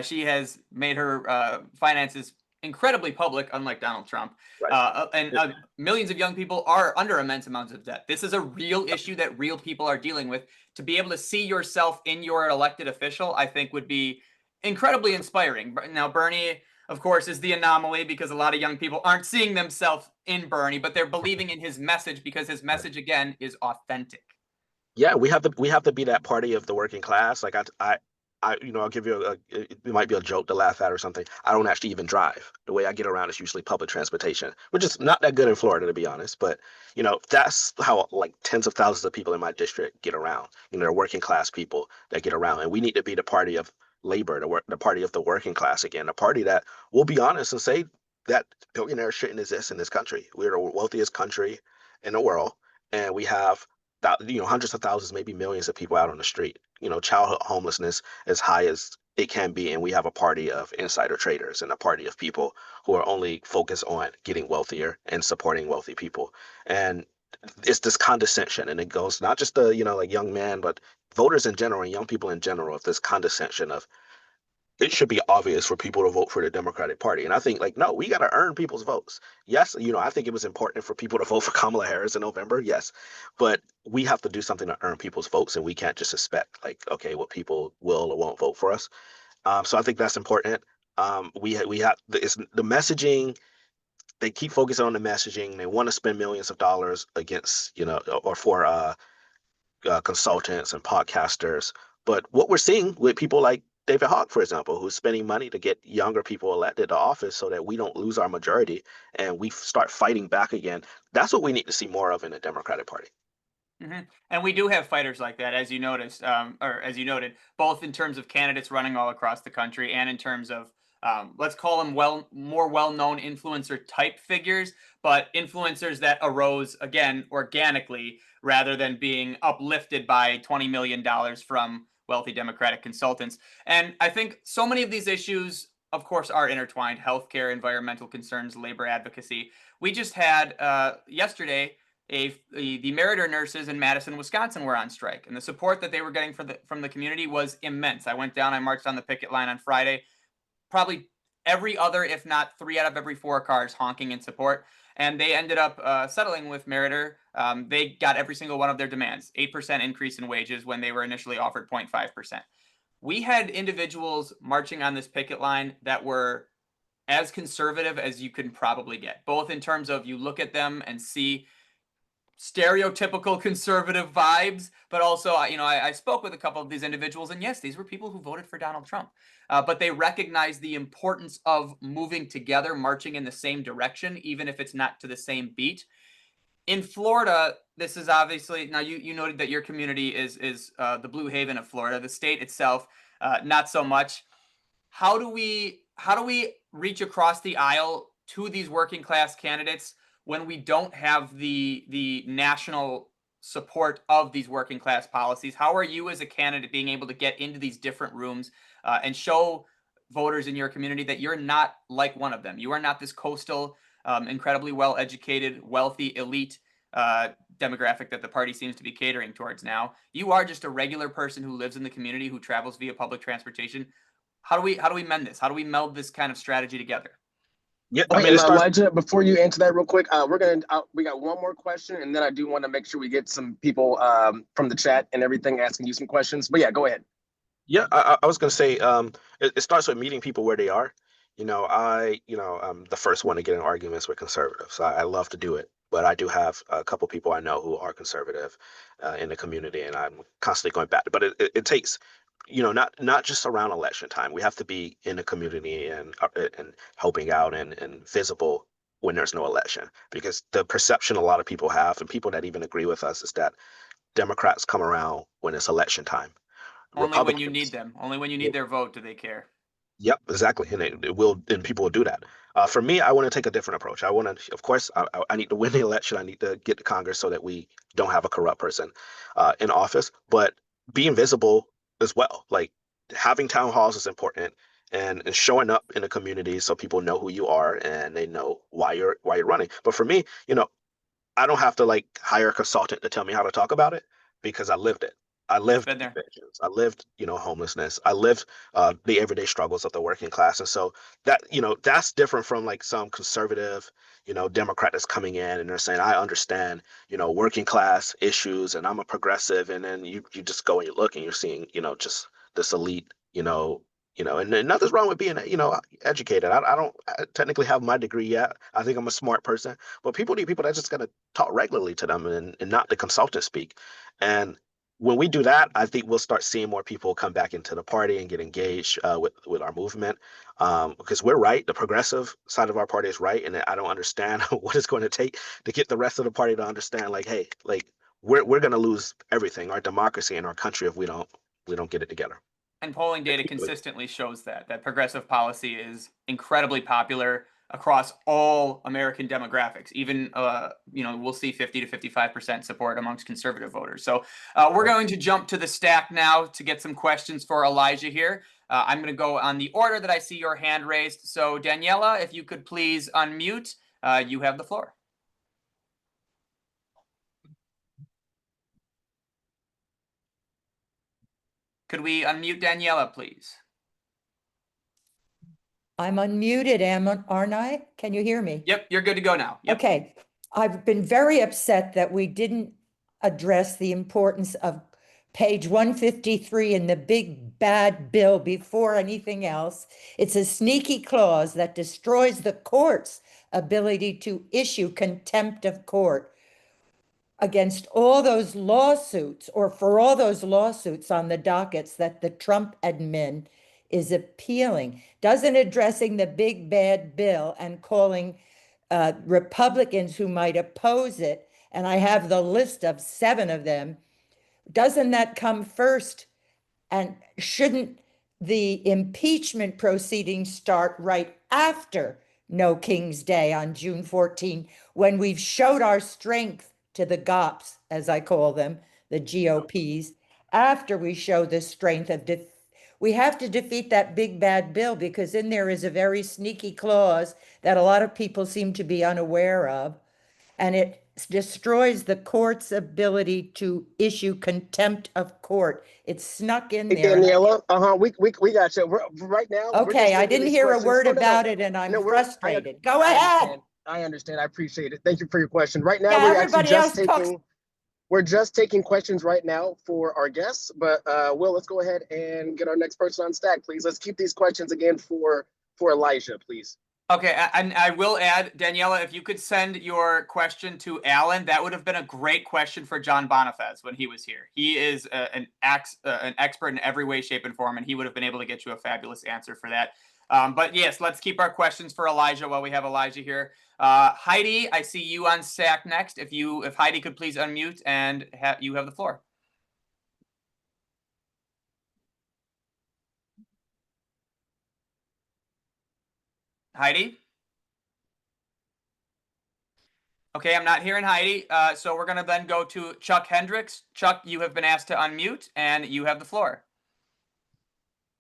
She has made her finances incredibly public, unlike Donald Trump. And millions of young people are under immense amounts of debt. This is a real issue that real people are dealing with. To be able to see yourself in your elected official, I think would be incredibly inspiring. Now, Bernie, of course, is the anomaly because a lot of young people aren't seeing themselves in Bernie, but they're believing in his message because his message, again, is authentic. Yeah, we have to be that party of the working class. Like I'll give you it might be a joke to laugh at or something. I don't actually even drive. The way I get around is usually public transportation, which is not that good in Florida, to be honest. But that's how like tens of thousands of people in my district get around. They're working class people that get around, and we need to be the party of labor, the party of the working class again, a party that will be honest and say that billionaires shouldn't exist in this country. We're the wealthiest country in the world, and we have hundreds of thousands, maybe millions of people out on the street. Childhood homelessness as high as it can be, and we have a party of insider traders and a party of people who are only focused on getting wealthier and supporting wealthy people. And it's this condescension, and it goes not just the like young man, but voters in general and young people in general. Of this condescension of it should be obvious for people to vote for the Democratic Party. And I think no, we got to earn people's votes. Yes, I think it was important for people to vote for Kamala Harris in November. Yes, but we have to do something to earn people's votes, and we can't just expect okay, what people will or won't vote for us. So I think that's important. We have it's the messaging. They keep focusing on the messaging. They want to spend millions of dollars against or for consultants and podcasters. But what we're seeing with people like David Hawk, for example, who's spending money to get younger people elected to office so that we don't lose our majority and we start fighting back again. That's what we need to see more of in the Democratic Party. And we do have fighters like that, as you noticed, or as you noted, both in terms of candidates running all across the country and in terms of let's call them more well-known influencer type figures, but influencers that arose again organically rather than being uplifted by $20 million from wealthy Democratic consultants. And I think so many of these issues, of course, are intertwined: healthcare, environmental concerns, labor advocacy. We just had yesterday the Meritor nurses in Madison, Wisconsin were on strike, and the support that they were getting from the community was immense. I went down, I marched on the picket line on Friday, probably every other, if not 3 out of every 4 cars honking in support. And they ended up settling with Meritor. They got every single one of their demands, 8% increase in wages when they were initially offered 0.5%. We had individuals marching on this picket line that were as conservative as you can probably get, both in terms of you look at them and see stereotypical conservative vibes, but also, I spoke with a couple of these individuals, and yes, these were people who voted for Donald Trump, but they recognize the importance of moving together, marching in the same direction, even if it's not to the same beat. In Florida, this is obviously, now you noted that your community is the Blue Haven of Florida. The state itself, not so much. How do we reach across the aisle to these working class candidates when we don't have the national support of these working class policies? How are you as a candidate being able to get into these different rooms and show voters in your community that you're not like one of them? You are not this coastal, incredibly well-educated, wealthy, elite demographic that the party seems to be catering towards now. You are just a regular person who lives in the community, who travels via public transportation. How do we mend this? How do we meld this kind of strategy together? Yeah, Okay, Elijah, before you answer that real quick, we got one more question, and then I do want to make sure we get some people from the chat and everything asking you some questions. But yeah, go ahead. Yeah, I was going to say it starts with meeting people where they are. I'm the first one to get in arguments with conservatives. I love to do it. but I do have a couple people I know who are conservative in the community, and I'm constantly going back. But it takes, not just around election time. We have to be in the community and helping out and visible when there's no election, because the perception a lot of people have, and people that even agree with us, is that Democrats come around when it's election time. Only when you need Republicans, them. Only when you yeah, need their vote do they care. yep, exactly, and it will, and people will do that. For me, I want to take a different approach. I want to, of course, I need to win the election. I need to get to Congress so that we don't have a corrupt person in office, but being visible as well. Like having town halls is important, and showing up in the community so people know who you are and they know why you're running. But for me, I don't have to like hire a consultant to tell me how to talk about it, because I lived it. I lived Been there. evictions. I lived, homelessness. I lived the everyday struggles of the working class. And so that's different from like some conservative, Democrat that's coming in and they're saying, I understand, working class issues and I'm a progressive. And then you just go and you look and you're seeing, just this elite, and nothing's wrong with being, educated. I don't technically have my degree yet. I think I'm a smart person, but people need people that just gonna talk regularly to them and not the consultant speak. And when we do that, I think we'll start seeing more people come back into the party and get engaged with our movement. Because we're right, the progressive side of our party is right, and I don't understand what it's going to take to get the rest of the party to understand. Like, hey, like we're going to lose everything, our democracy and our country, if we don't get it together. And polling data consistently shows that progressive policy is incredibly popular across all American demographics. Even we'll see 50 to 55% support amongst conservative voters. So we're going to jump to the stack now to get some questions for Elijah here. I'm going to go on the order that I see your hand raised. So Daniela, if you could please unmute, you have the floor. Could we unmute Daniela, please? I'm unmuted, aren't I? Can you hear me? Yep, you're good to go now. Yep. Okay. I've been very upset that we didn't address the importance of page 153 in the big bad bill before anything else. It's a sneaky clause that destroys the court's ability to issue contempt of court against all those lawsuits, or for all those lawsuits on the dockets that the Trump admin is appealing. Doesn't addressing the big bad bill and calling Republicans who might oppose it, and I have the list of 7 of them, doesn't that come first? And shouldn't the impeachment proceedings start right after No King's Day on June 14, when we've showed our strength to the GOPs, as I call them, the GOPs, after we show the strength of we have to defeat that big bad bill, because in there is a very sneaky clause that a lot of people seem to be unaware of, and it destroys the court's ability to issue contempt of court. It's snuck in Hey, there. Daniela, we got you. Right now, we're just Okay, I taking didn't these hear a questions. word Oh, no, about it, and I'm no, frustrated. Go I ahead. understand. I understand. I appreciate it. Thank you for your question. Right now, Yeah, we're actually everybody just else talks. we're just taking questions right now for our guests. But Will, let's go ahead and get our next person on stack, please. Let's keep these questions again for Elijah, please. Okay, and I will add, Daniela, if you could send your question to Alan, that would have been a great question for John Bonifaz when he was here. He is an expert in every way, shape, and form, and he would have been able to get you a fabulous answer for that. But yes, let's keep our questions for Elijah while we have Elijah here. Heidi, I see you on stack next. If Heidi could please unmute and you have the floor. Heidi? Okay, I'm not hearing Heidi. So we're going to then go to Chuck Hendricks. Chuck, you have been asked to unmute, and you have the floor.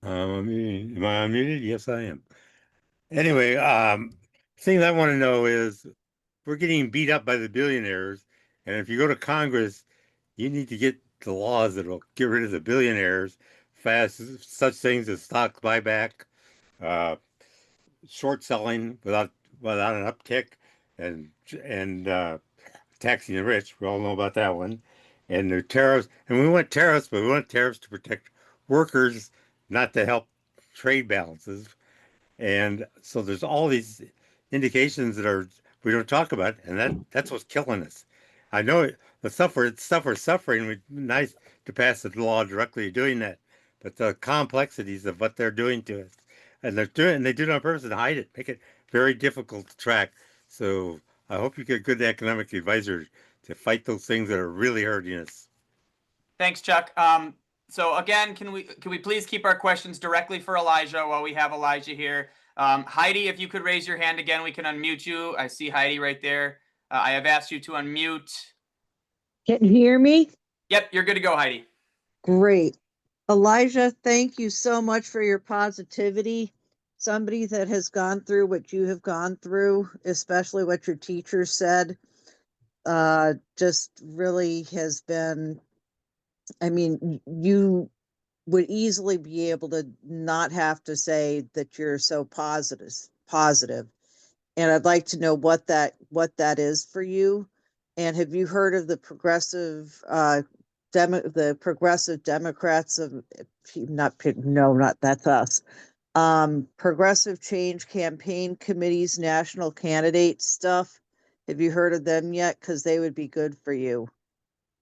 Am I unmuted? Yes, I am. Anyway, thing I want to know is we're getting beat up by the billionaires, and if you go to Congress, you need to get the laws that will get rid of the billionaires fast, such things as stock buyback, uh, short selling without an uptick, and taxing the rich. We all know about that one. And the tariffs, and we want tariffs, but we want tariffs to protect workers, not to help trade balances. And so there's all these indications that are we don't talk about, and that's what's killing us. I know the stuff we're suffering. It's nice to pass the law directly doing that, but the complexities of what they're doing to us, and they do it on purpose and hide it, make it very difficult to track. So I hope you get good economic advisors to fight those things that are really hurting us. Thanks, Chuck. So again, can we please keep our questions directly for Elijah while we have Elijah here? Heidi, if you could raise your hand again, we can unmute you. I see Heidi right there. I have asked you to unmute. Can you hear me? Yep, you're good to go, Heidi. Great. Elijah, thank you so much for your positivity. Somebody that has gone through what you have gone through, especially what your teacher said, just really has been, I mean, you would easily be able to not have to say that you're so positive. And I'd like to know what that is for you. And have you heard of the progressive progressive Democrats of not that's us. Progressive Change Campaign Committee's national candidate stuff. Have you heard of them yet? Because they would be good for you.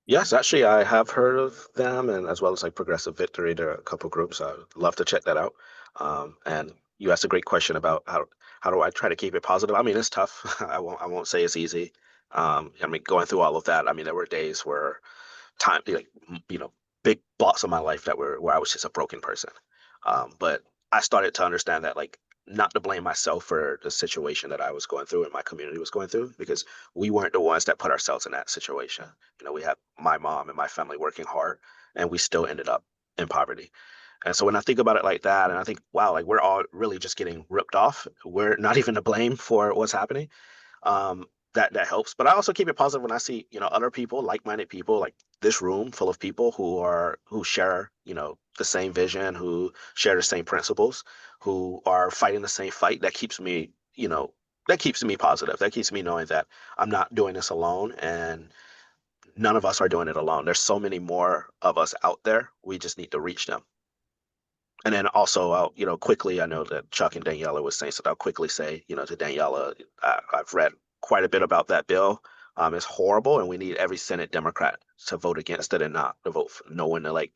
Yes, actually, I have heard of them, and as well as like Progressive Victory. There are a couple groups. I'd love to check that out. And you asked a great question about how do I try to keep it positive. I mean, it's tough. I won't say it's easy. I mean, going through all of that. I mean, there were days where like big blocks of my life that were where I was just a broken person. But I started to understand that like not to blame myself for the situation that I was going through and my community was going through, because we weren't the ones that put ourselves in that situation. We had my mom and my family working hard, and we still ended up in poverty. And so when I think about it like that, and I think, wow, like we're all really just getting ripped off. We're not even to blame for what's happening. um, that helps. But I also keep it positive when I see, other people, like-minded people, like this room full of people who share, the same vision, who share the same principles, who are fighting the same fight. That keeps me positive. That keeps me knowing that I'm not doing this alone, and none of us are doing it alone. There's so many more of us out there. We just need to reach them. And then also, quickly, I know that Chuck and Daniela was saying, so I'll quickly say, to Daniela, I've read quite a bit about that bill. It's horrible, and we need every Senate Democrat to vote against it and not to vote for no one to like,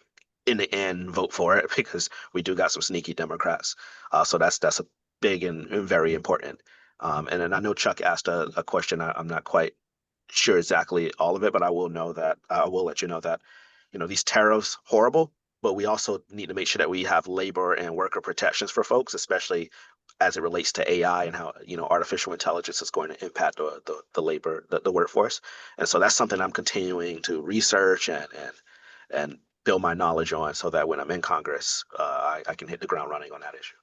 in the end, vote for it because we do got some sneaky Democrats. So that's a big and very important. And then I know Chuck asked a question. I'm not quite sure exactly all of it, but I will let you know that, these tariffs horrible, but we also need to make sure that we have labor and worker protections for folks, especially as it relates to AI and how, artificial intelligence is going to impact the labor, the workforce. And so that's something I'm continuing to research and build my knowledge on so that when I'm in Congress, I can hit the ground running on that issue.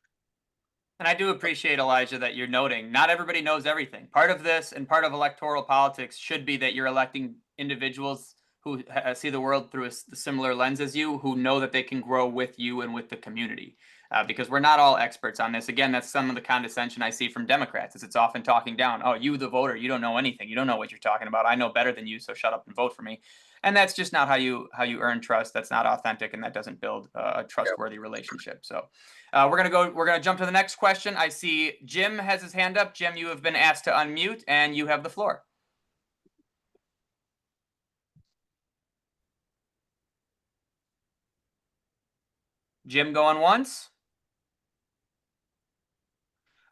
And I do appreciate, Elijah, that you're noting not everybody knows everything. Part of this and part of electoral politics should be that you're electing individuals who see the world through a similar lens as you, who know that they can grow with you and with the community. Because we're not all experts on this. Again, that's some of the condescension I see from Democrats, is it's often talking down. Oh, you, the voter, you don't know anything. You don't know what you're talking about. I know better than you, so shut up and vote for me. And that's just not how you earn trust. That's not authentic, and that doesn't build a trustworthy relationship. So we're gonna jump to the next question. I see Jim has his hand up. Jim, you have been asked to unmute, and you have the floor. Jim going once.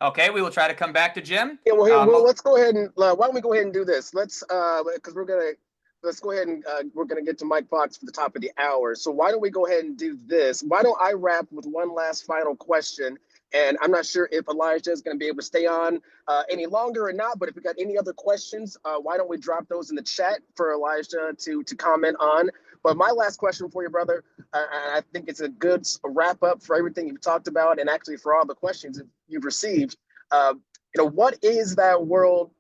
Okay, we will try to come back to Jim. Yeah, well, let's go ahead and why don't we go ahead and do this? Let's because let's go ahead and we're gonna get to Mike Fox for the top of the hour. So why don't we go ahead and do this? Why don't I wrap with one last final question? And I'm not sure if Elijah is going to be able to stay on any longer or not. But if we got any other questions, why don't we drop those in the chat for Elijah to comment on? But my last question for you, brother, I think it's a good wrap up for everything you've talked about, and actually for all the questions you've received. What is that world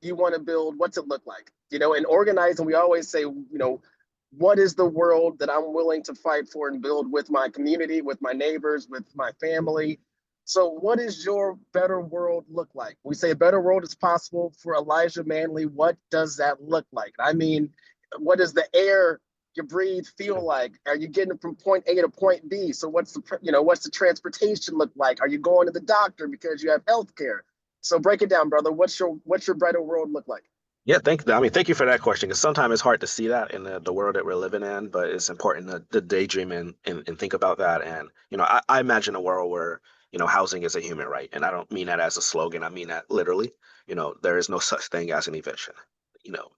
you want to build? What's it look like? In organizing, we always say, what is the world that I'm willing to fight for and build with my community, with my neighbors, with my family? So what does your better world look like? We say a better world is possible for Elijah Manley. What does that look like? I mean, what does the air you breathe feel like? Are you getting from point A to point B? So what's the transportation look like? Are you going to the doctor because you have health care? So break it down, brother. What's your brighter world look like? Yeah, thank you for that question. Because sometimes it's hard to see that in the world that we're living in, but it's important to daydream and think about that. And I imagine a world where housing is a human right, and I don't mean that as a slogan. I mean that literally. There is no such thing as an eviction.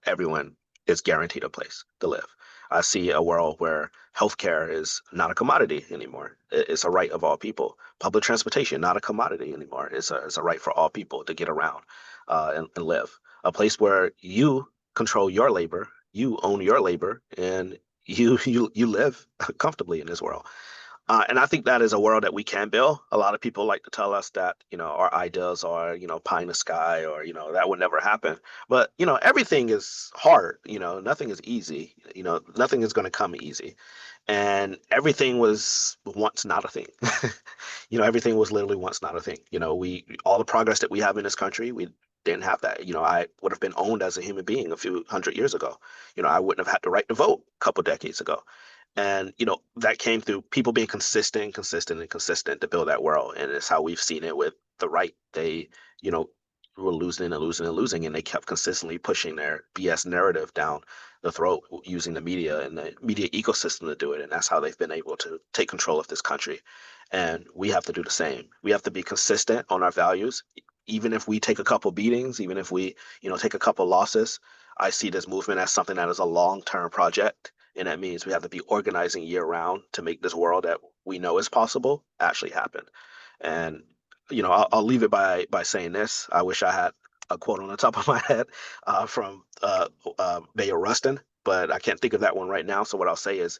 Everyone is guaranteed a place to live. I see a world where healthcare is not a commodity anymore. It's a right of all people. Public transportation, not a commodity anymore. It's a right for all people to get around and live. A place where you control your labor, you own your labor, and you live comfortably in this world. And I think that is a world that we can build. A lot of people like to tell us that, our ideals are, pie in the sky or, that would never happen. But, everything is hard. Nothing is easy. Nothing is going to come easy. And everything was once not a thing. Everything was literally once not a thing. All the progress that we have in this country, we didn't have that. I would have been owned as a human being a few hundred years ago. I wouldn't have had the right to vote a couple decades ago. And, that came through people being consistent to build that world. And it's how we've seen it with the right. They, were losing and losing and losing, and they kept consistently pushing their BS narrative down the throat using the media and the media ecosystem to do it. And that's how they've been able to take control of this country. And we have to do the same. We have to be consistent on our values. Even if we take a couple beatings, even if we, take a couple losses, I see this movement as something that is a long-term project. And that means we have to be organizing year round to make this world that we know is possible actually happen. And, I'll leave it by saying this. I wish I had a quote on the top of my head from Mayor Rustin, but I can't think of that one right now. So what I'll say is,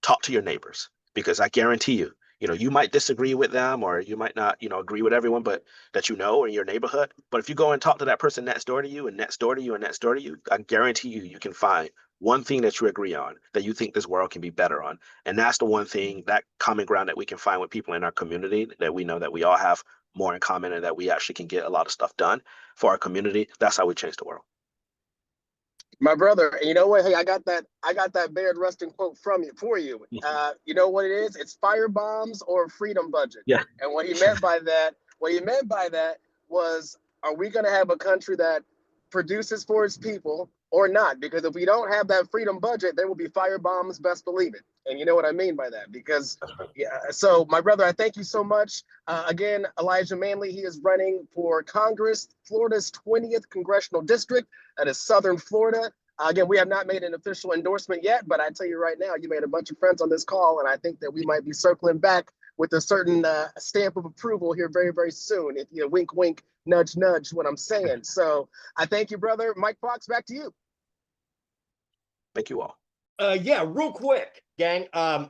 talk to your neighbors, because I guarantee you, you might disagree with them or you might not, agree with everyone, but that in your neighborhood. But if you go and talk to that person next door to you and next door to you and next door to you, I guarantee you, you can find one thing that you agree on, that you think this world can be better on. And that's the one thing, that common ground that we can find with people in our community, that we know that we all have more in common and that we actually can get a lot of stuff done for our community. That's how we change the world. My brother, and you know what? Hey, I got that Bayard Rustin quote for you. You know what it is? It's fire bombs or freedom budget. Yeah. And what he meant by that was, are we going to have a country that produces for its people or not? Because if we don't have that freedom budget, there will be fire bombs, best believe it. And you know what I mean by that? Because, yeah. So, my brother, I thank you so much. Again, Elijah Manley, he is running for Congress, Florida's 20th congressional district. That is Southern Florida. Again, we have not made an official endorsement yet, but I tell you right now, you made a bunch of friends on this call, and I think that we might be circling back with a certain stamp of approval here very, very soon. If you wink, wink, nudge, nudge, what I'm saying. So I thank you, brother. Mike Fox, back to you. Thank you all. Yeah, real quick, gang.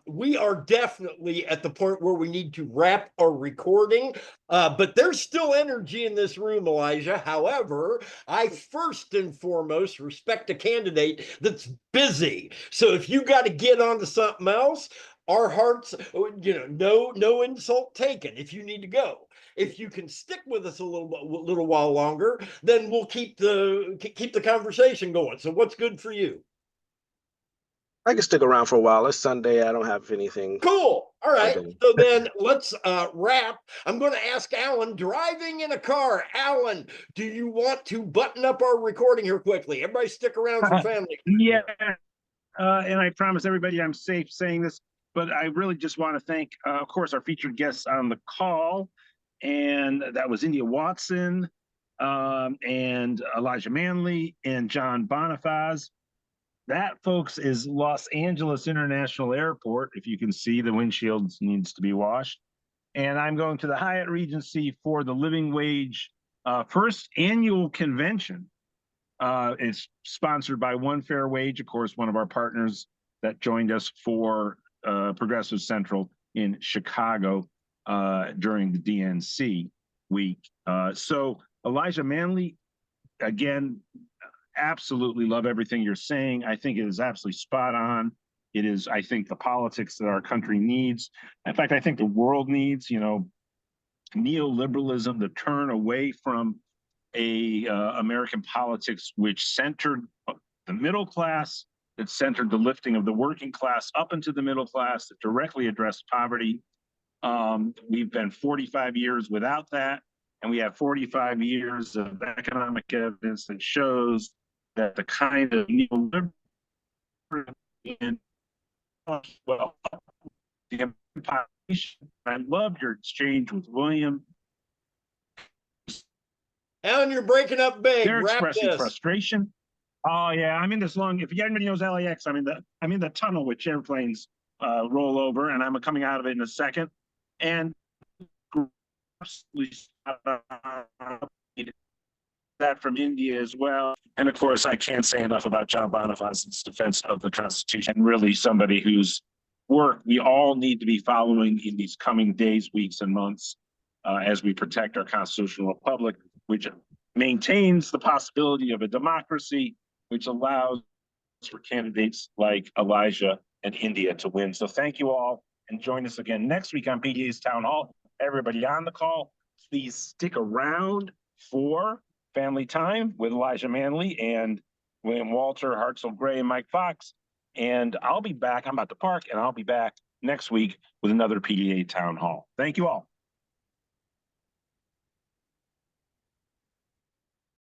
We are definitely at the point where we need to wrap our recording, but there's still energy in this room, Elijah. However, I first and foremost respect a candidate that's busy. So if you got to get onto something else, our hearts, no insult taken if you need to go. If you can stick with us a little while longer, then we'll keep the conversation going. So what's good for you? I can stick around for a while. It's Sunday. I don't have anything. Cool. All right. So then let's wrap. I'm going to ask Alan, driving in a car. Alan, do you want to button up our recording here quickly? Everybody stick around for family. Yeah. And I promise everybody I'm safe saying this, but I really just want to thank, of course, our featured guests on the call. And that was India Watson and Elijah Manley and John Bonifaz. That, folks, is Los Angeles International Airport. If you can see, the windshield needs to be washed. And I'm going to the Hyatt Regency for the Living Wage first annual convention. It's sponsored by One Fair Wage, of course, one of our partners that joined us for Progressive Central in Chicago during the DNC week. So Elijah Manley, again, absolutely love everything you're saying. I think it is absolutely spot on. It is, I think, the politics that our country needs. In fact, I think the world needs, neoliberalism, the turn away from American politics, which centered the middle class, that centered the lifting of the working class up into the middle class, that directly addressed poverty. We've been 45 years without that. And we have 45 years of economic evidence that shows that the kind of neoliberal and well, the population. I loved your exchange with William. Alan, you're breaking up big. They're Wrap expressing this. frustration. Oh yeah, I'm in this long. If anybody knows LAX, I'm in the tunnel which airplanes roll over, and I'm coming out of it in a second. And that from India as well. And of course, I can't say enough about John Bonifaz's defense of the Constitution, and really somebody whose work we all need to be following in these coming days, weeks, and months as we protect our constitutional republic, which maintains the possibility of a democracy, which allows for candidates like Elijah and India to win. So thank you all, and join us again next week on PDA's Town Hall. Everybody on the call, please stick around for Family Time with Elijah Manley and William Walter, Hartzell Gray, and Mike Fox. And I'll be back. I'm about to park, and I'll be back next week with another PDA Town Hall. Thank you all.